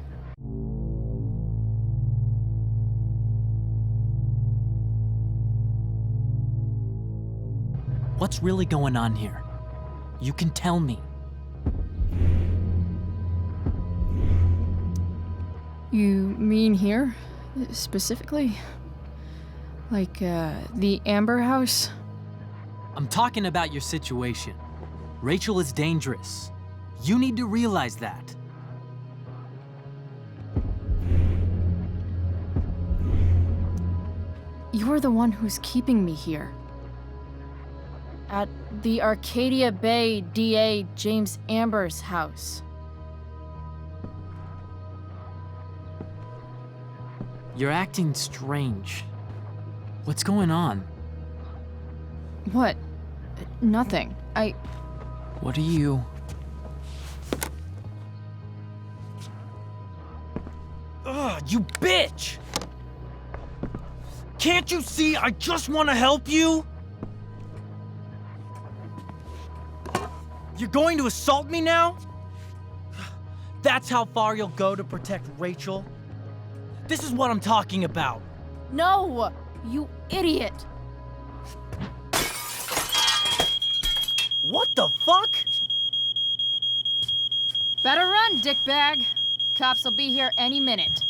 What's really going on here? You can tell me. You mean here, specifically? Like, the Amber House? I'm talking about your situation. Rachel is dangerous. You need to realize that. You're the one who's keeping me here. At the Arcadia Bay DA James Amber's house. You're acting strange. What's going on? What? Nothing. What are you? Ugh, you bitch! Can't you see I just want to help you? You're going to assault me now? That's how far you'll go to protect Rachel? This is what I'm talking about. No! You idiot! What the fuck? Better run, dickbag. Cops will be here any minute.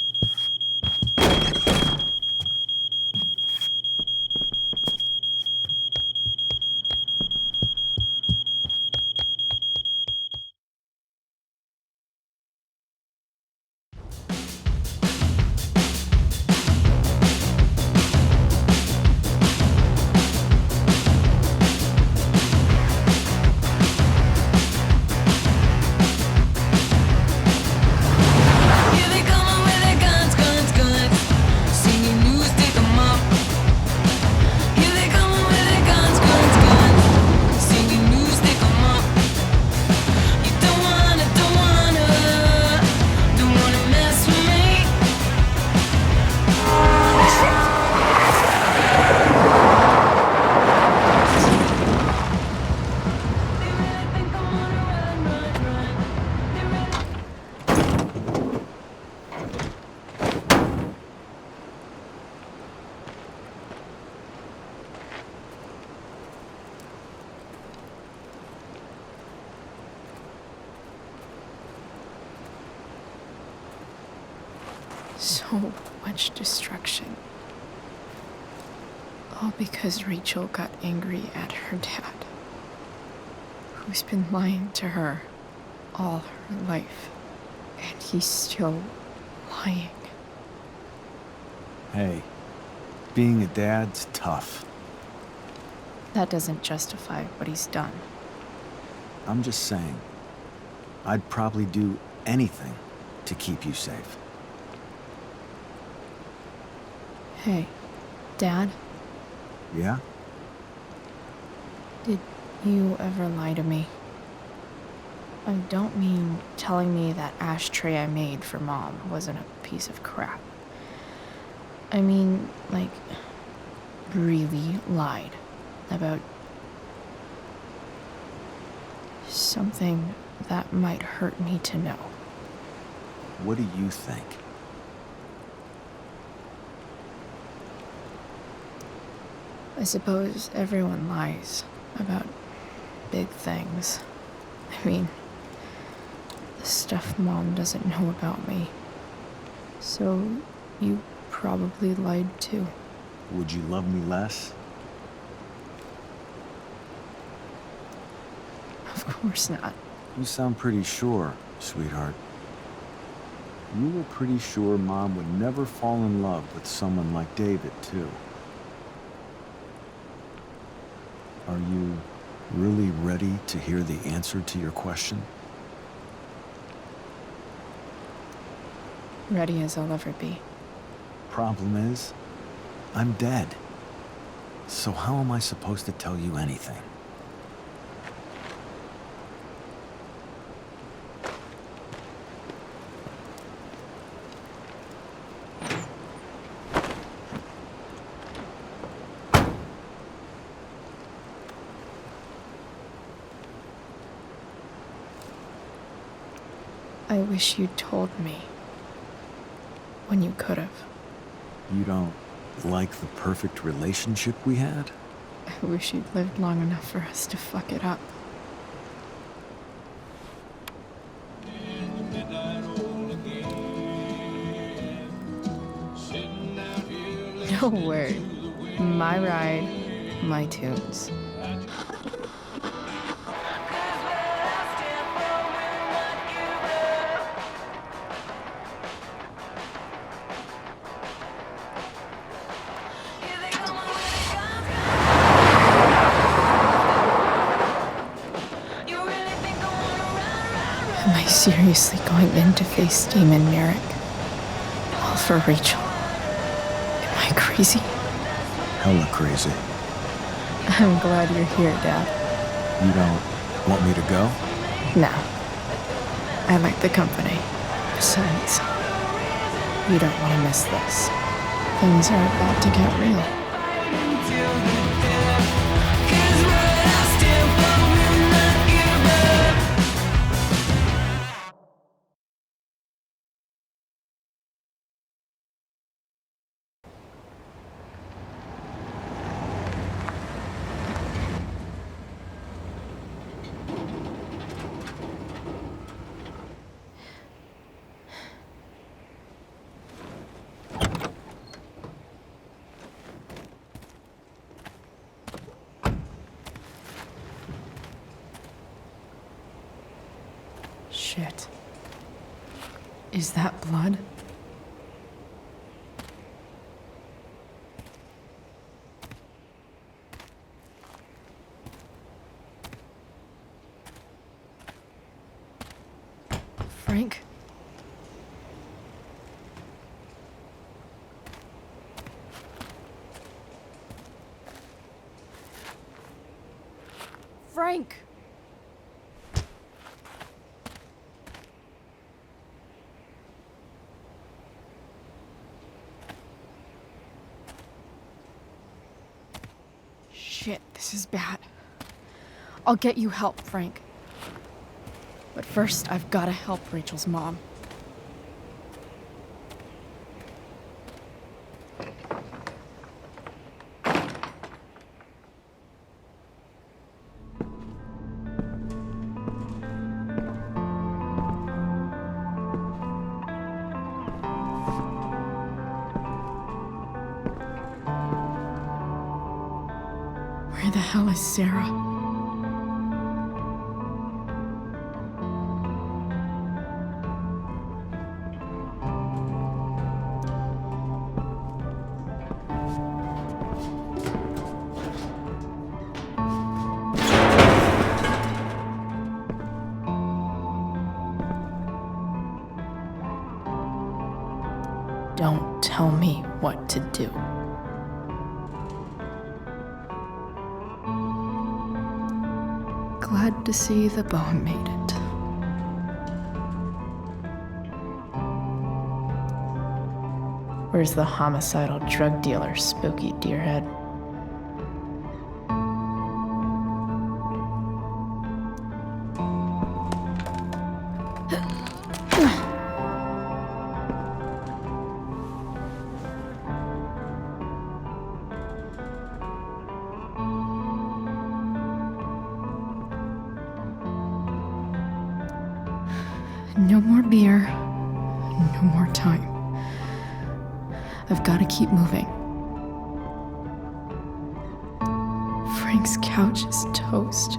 So much destruction. All because Rachel got angry at her dad, who's been lying to her all her life. And he's still lying. Hey, being a dad's tough. That doesn't justify what he's done. I'm just saying, I'd probably do anything to keep you safe. Hey, Dad, Yeah? did you ever lie to me? I don't mean telling me that ashtray I made for Mom wasn't a piece of crap. I mean, like, really lied about something that might hurt me to know. What do you think? I suppose everyone lies about big things. I mean, the stuff Mom doesn't know about me. So you probably lied too. Would you love me less? Of course not. You sound pretty sure, sweetheart. You were pretty sure Mom would never fall in love with someone like David, too. Are you really ready to hear the answer to your question? Ready as I'll ever be. Problem is, I'm dead. So how am I supposed to tell you anything? I wish you'd told me when you could have. You don't like the perfect relationship we had? I wish you'd lived long enough for us to fuck it up. No word. My ride, my tunes. Am I seriously going in to face Damon Merrick? All for Rachel? Am I crazy? Hella crazy. I'm glad you're here, Dad. You don't want me to go? No. I like the company. Besides, you don't want to miss this. Things are about to get real. Shit. Is that blood? Frank? Frank! Shit, this is bad. I'll get you help, Frank. But first, I've gotta help Rachel's mom. Where the hell is Sarah? Don't tell me what to do. Glad to see the bone made it. Where's the homicidal drug dealer, Spooky Deerhead? No more beer, no more time. I've got to keep moving. Frank's couch is toast.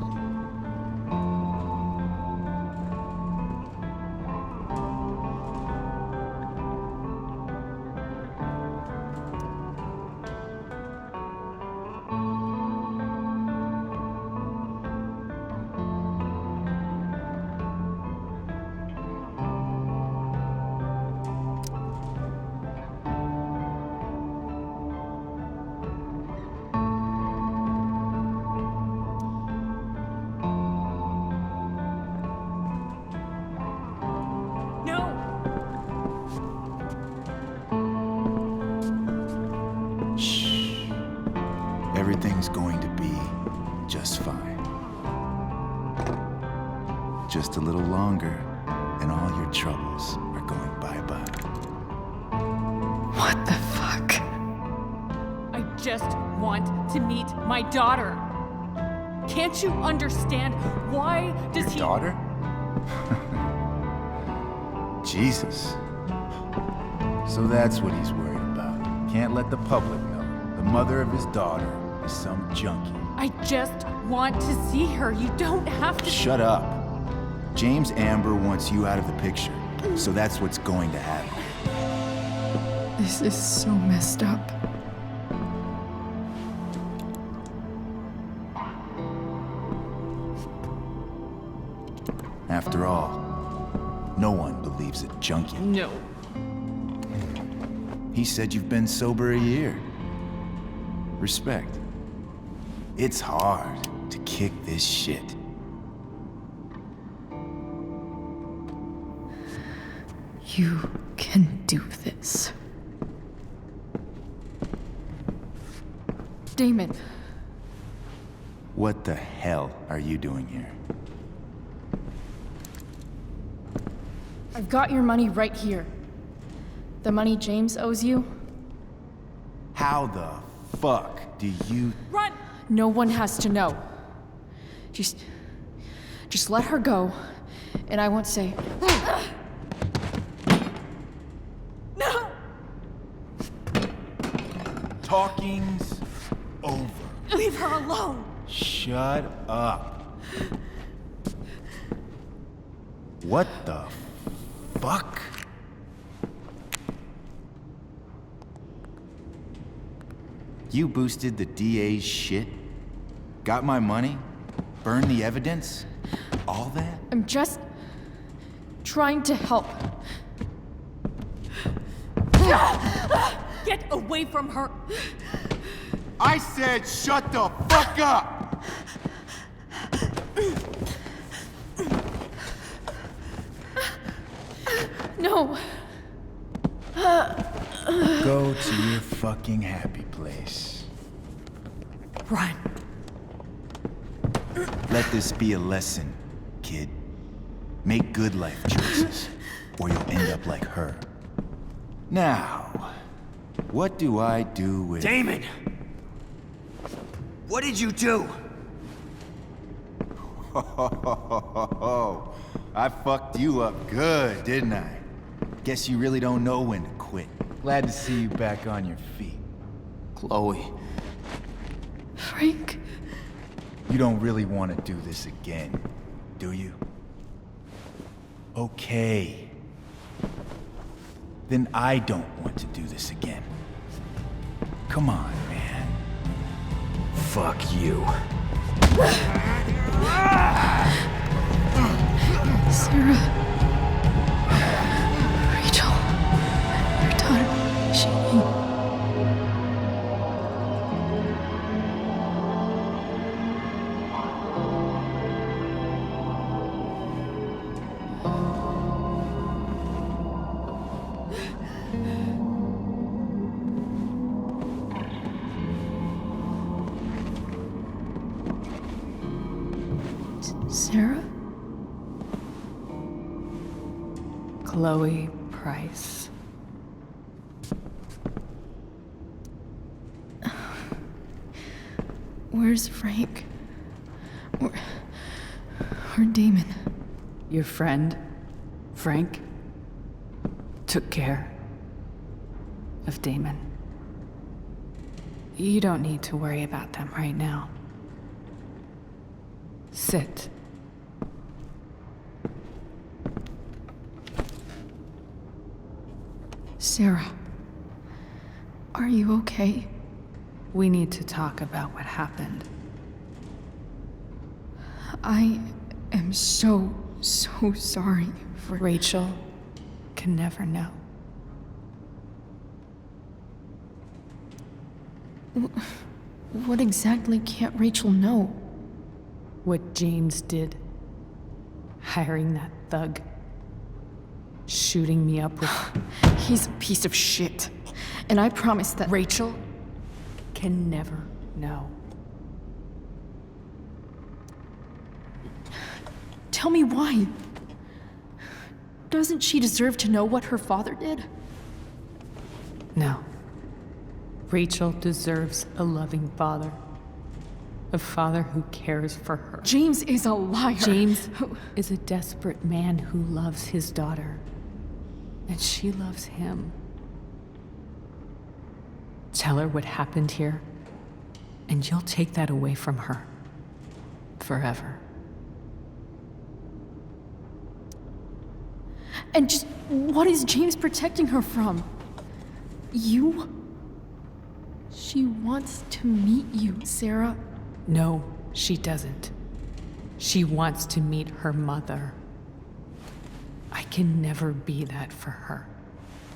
Everything's going to be just fine. Just a little longer, and all your troubles are going bye-bye. What the fuck? I just want to meet my daughter. Can't you understand? Why does he... Your daughter? Jesus. So that's what he's worried about. Can't let the public know. The mother of his daughter is some junkie. I just want to see her. You don't have to... Shut up. James Amber wants you out of the picture, so that's what's going to happen. This is so messed up. After all, no one believes a junkie. No. He said you've been sober a year. Respect. It's hard to kick this shit. You can do this. Damon. What the hell are you doing here? I've got your money right here. The money James owes you. How the fuck do you... Run! No one has to know. Just let her go, and I won't say... No! Talking's over. Leave her alone! Shut up. What the fuck? You boosted the DA's shit? Got my money? Burned the evidence? All that? I'm just trying to help. Get away from her! I said shut the fuck up! No. Go to your fucking happy place. Run. Let this be a lesson, kid. Make good life choices, or you'll end up like her. Now, what do I do with... Damon! What did you do? I fucked you up good, didn't I? Guess you really don't know when to quit. Glad to see you back on your feet. Chloe. Frank. You don't really want to do this again, do you? Okay. Then I don't want to do this again. Come on, man. Fuck you. Sarah. Rachel. Your daughter. She... Sarah? Chloe Price. Where's Frank? Or Damon? Your friend, Frank, took care of Damon. You don't need to worry about them right now. Sit. Sarah, are you okay? We need to talk about what happened. I am so sorry for... Rachel can never know. What exactly can't Rachel know? What James did. Hiring that thug. Shooting me up with... He's a piece of shit. And I promise that... Rachel can never know. Tell me why. Doesn't she deserve to know what her father did? No. Rachel deserves a loving father. A father who cares for her. James is a liar. James is a desperate man who loves his daughter. And she loves him. Tell her what happened here, and you'll take that away from her. Forever. And just what is James protecting her from? You? She wants to meet you, Sarah. No, she doesn't. She wants to meet her mother. I can never be that for her.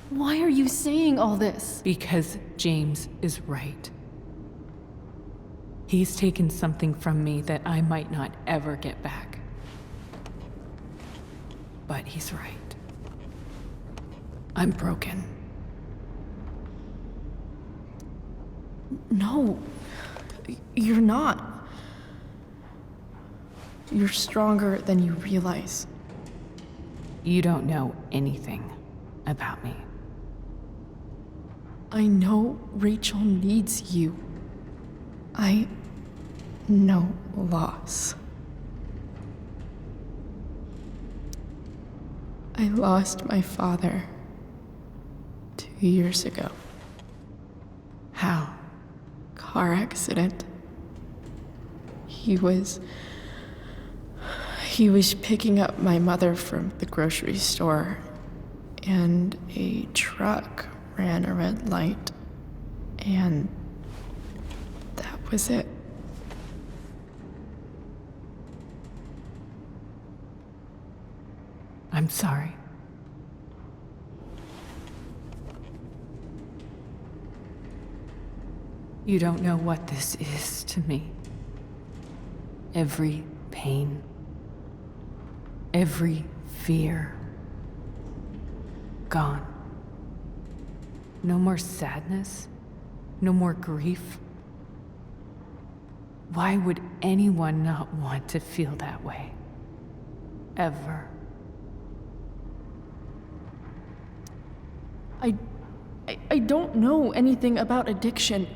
Why are you saying all this? Because James is right. He's taken something from me that I might not ever get back. But he's right. I'm broken. No, you're not. You're stronger than you realize. You don't know anything about me. I know Rachel needs you. I know loss. I lost my father 2 years ago. How? Car accident. He was He was picking up my mother from the grocery store, and a truck ran a red light, and that was it. I'm sorry. You don't know what this is to me. Every pain, every fear, gone. No more sadness, no more grief. Why would anyone not want to feel that way? Ever. I don't know anything about addiction,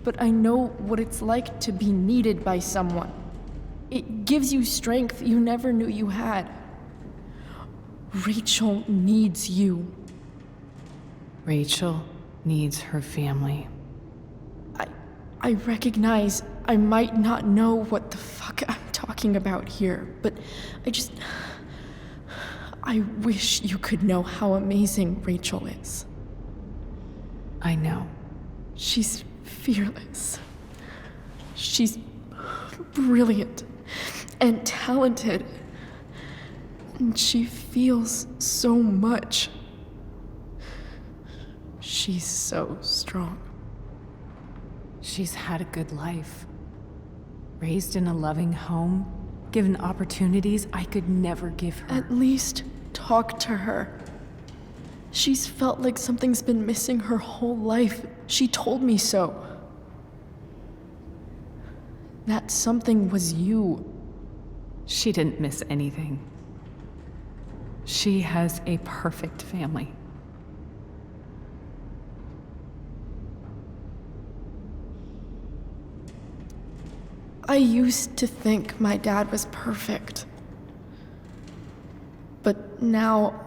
but I know what it's like to be needed by someone. It gives you strength you never knew you had. Rachel needs you. Rachel needs her family. I recognize I might not know what the fuck I'm talking about here, but I wish you could know how amazing Rachel is. I know. She's fearless. She's brilliant and talented. And she feels so much. She's so strong. She's had a good life. Raised in a loving home, given opportunities I could never give her. At least talk to her. She's felt like something's been missing her whole life. She told me so. That something was you. She didn't miss anything. She has a perfect family. I used to think my dad was perfect. But now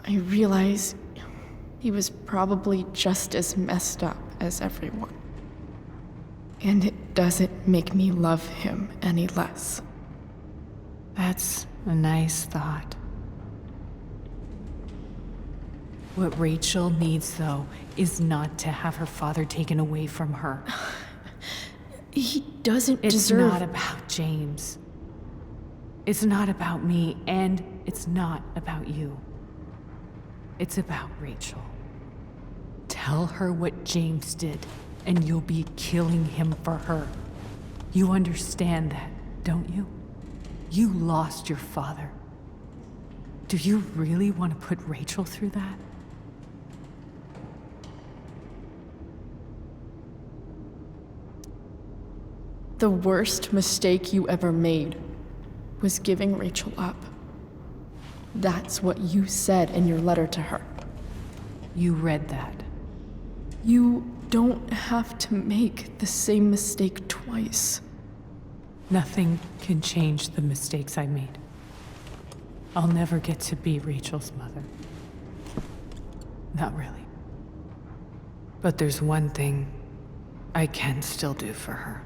I realize he was probably just as messed up as everyone. And it doesn't make me love him any less. That's a nice thought. What Rachel needs, though, is not to have her father taken away from her. He doesn't It's deserve... not about James. It's not about me, and it's not about you. It's about Rachel. Tell her what James did, and you'll be killing him for her. You understand that, don't you? You lost your father. Do you really want to put Rachel through that? The worst mistake you ever made was giving Rachel up. That's what you said in your letter to her. You read that. You don't have to make the same mistake twice. Nothing can change the mistakes I made. I'll never get to be Rachel's mother. Not really. But there's one thing I can still do for her.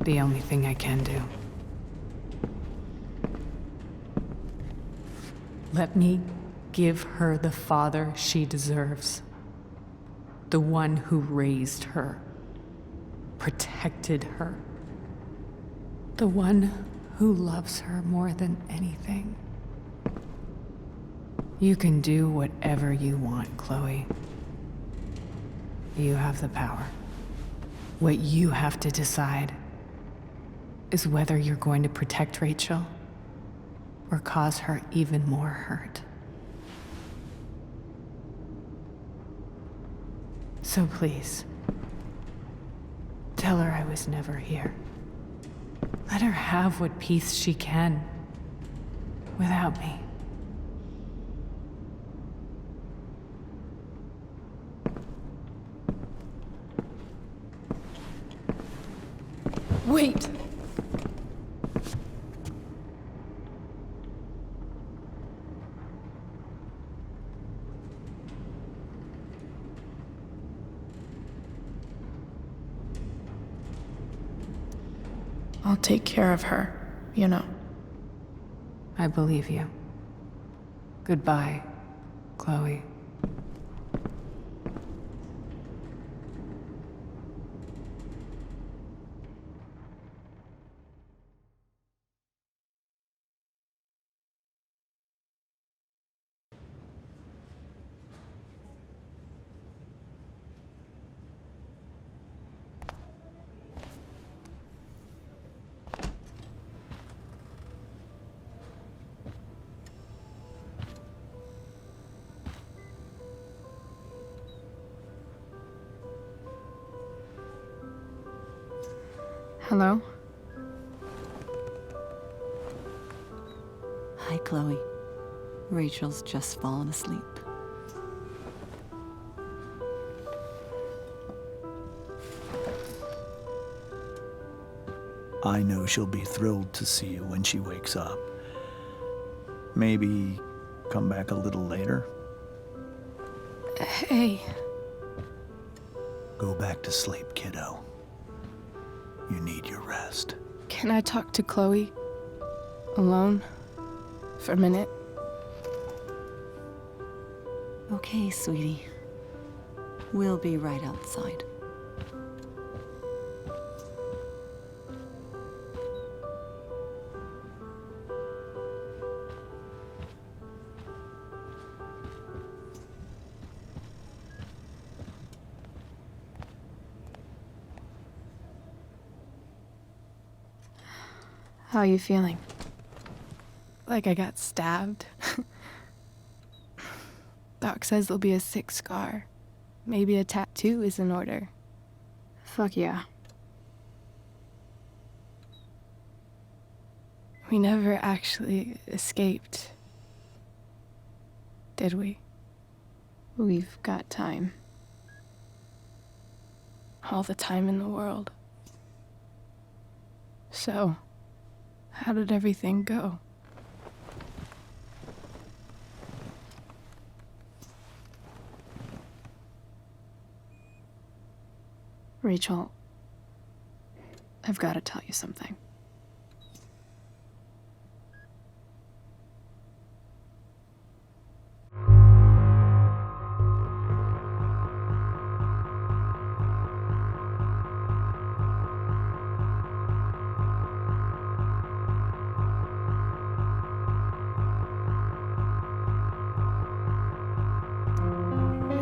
The only thing I can do. Let me give her the father she deserves. The one who raised her, protected her. The one who loves her more than anything. You can do whatever you want, Chloe. You have the power. What you have to decide is whether you're going to protect Rachel or cause her even more hurt. So please, tell her I was never here. Let her have what peace she can without me. Wait! I'll take care of her. you know. I believe you. Goodbye, Chloe. Hello? Hi, Chloe. Rachel's just fallen asleep. I know she'll be thrilled to see you when she wakes up. Maybe come back a little later. Hey. Go back to sleep, kiddo. You need your rest. Can I talk to Chloe? Alone? For a minute? Okay, sweetie. We'll be right outside. How are you feeling? Like I got stabbed? Doc says there'll be a sick scar. Maybe a tattoo is in order. Fuck yeah. We never actually escaped, did we? We've got time. All the time in the world. So, how did everything go? Rachel, I've got to tell you something.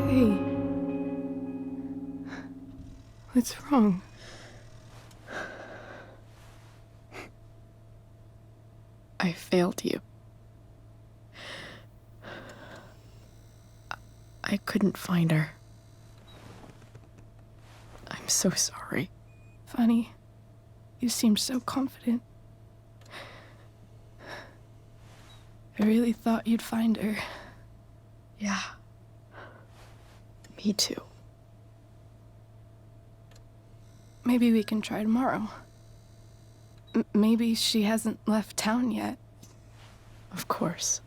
Hey. What's wrong? I failed you. I couldn't find her. I'm so sorry. Funny. You seemed so confident. I really thought you'd find her. Yeah. Me too. Maybe we can try tomorrow. Maybe she hasn't left town yet. Of course.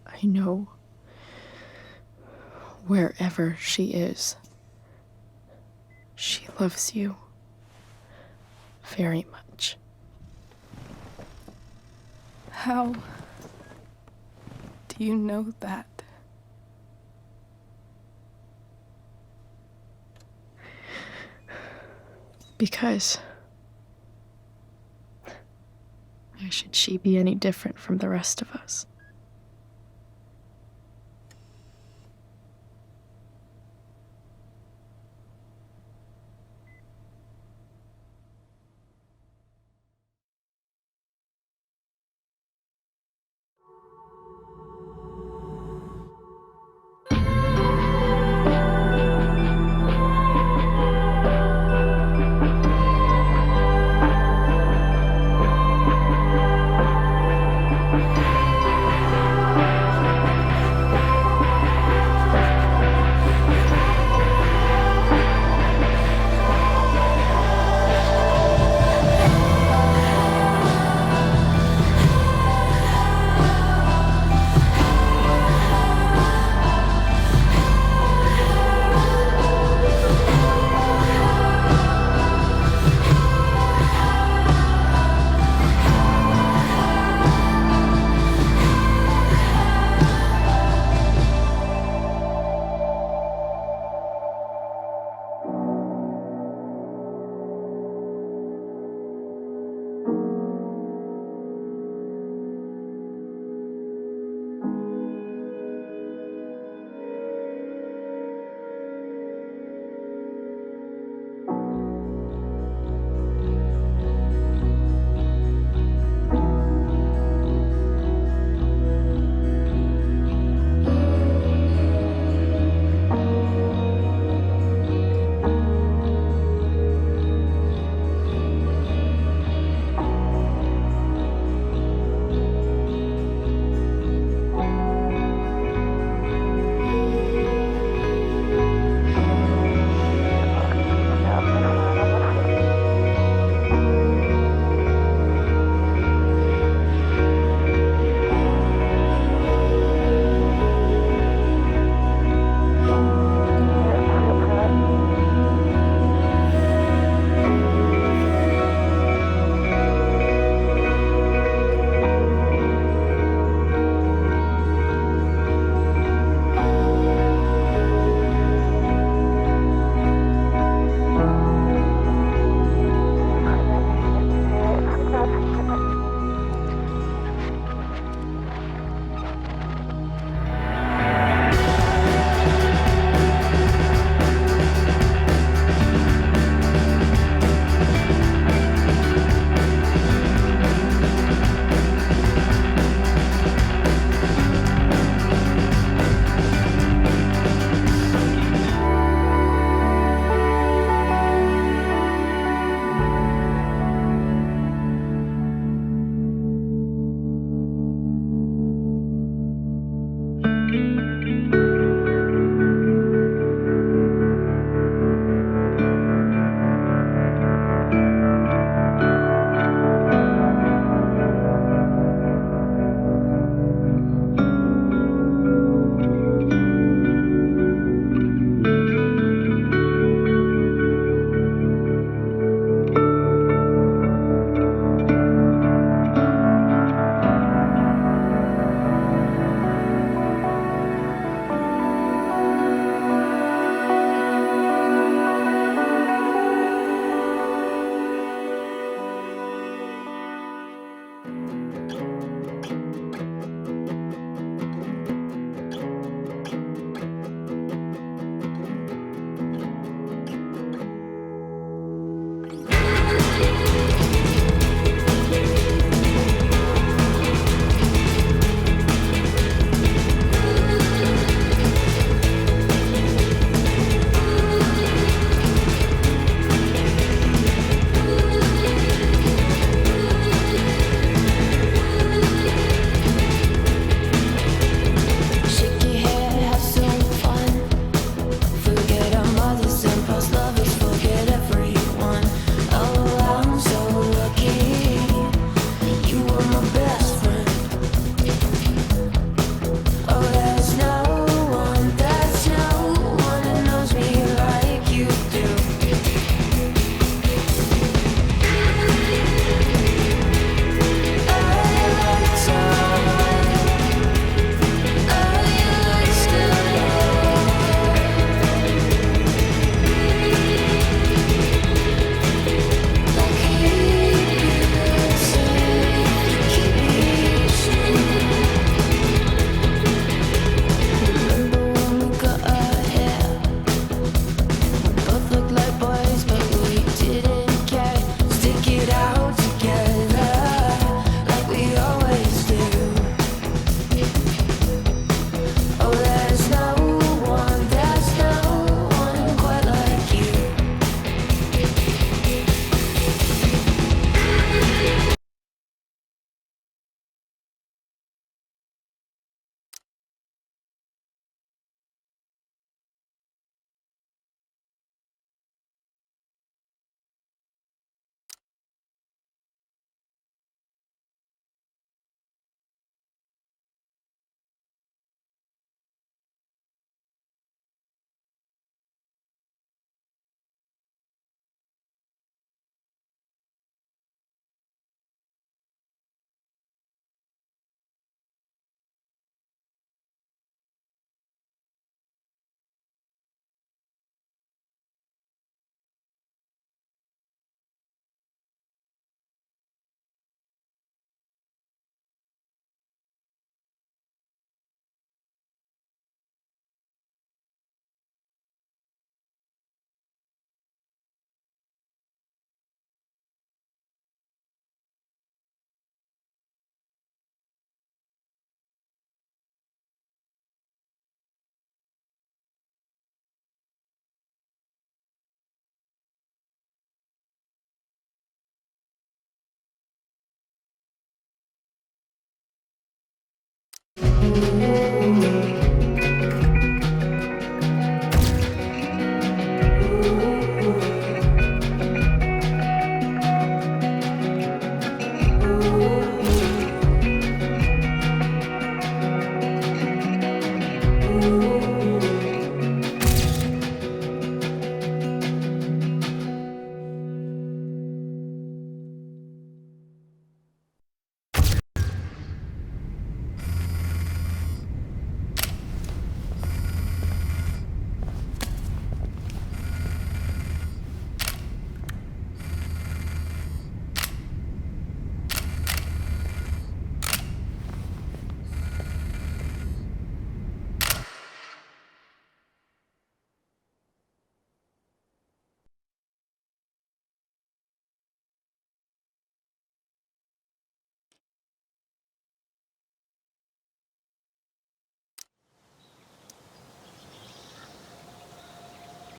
I know. Wherever she is, she loves you very much. How do you know that? Because why should she be any different from the rest of us?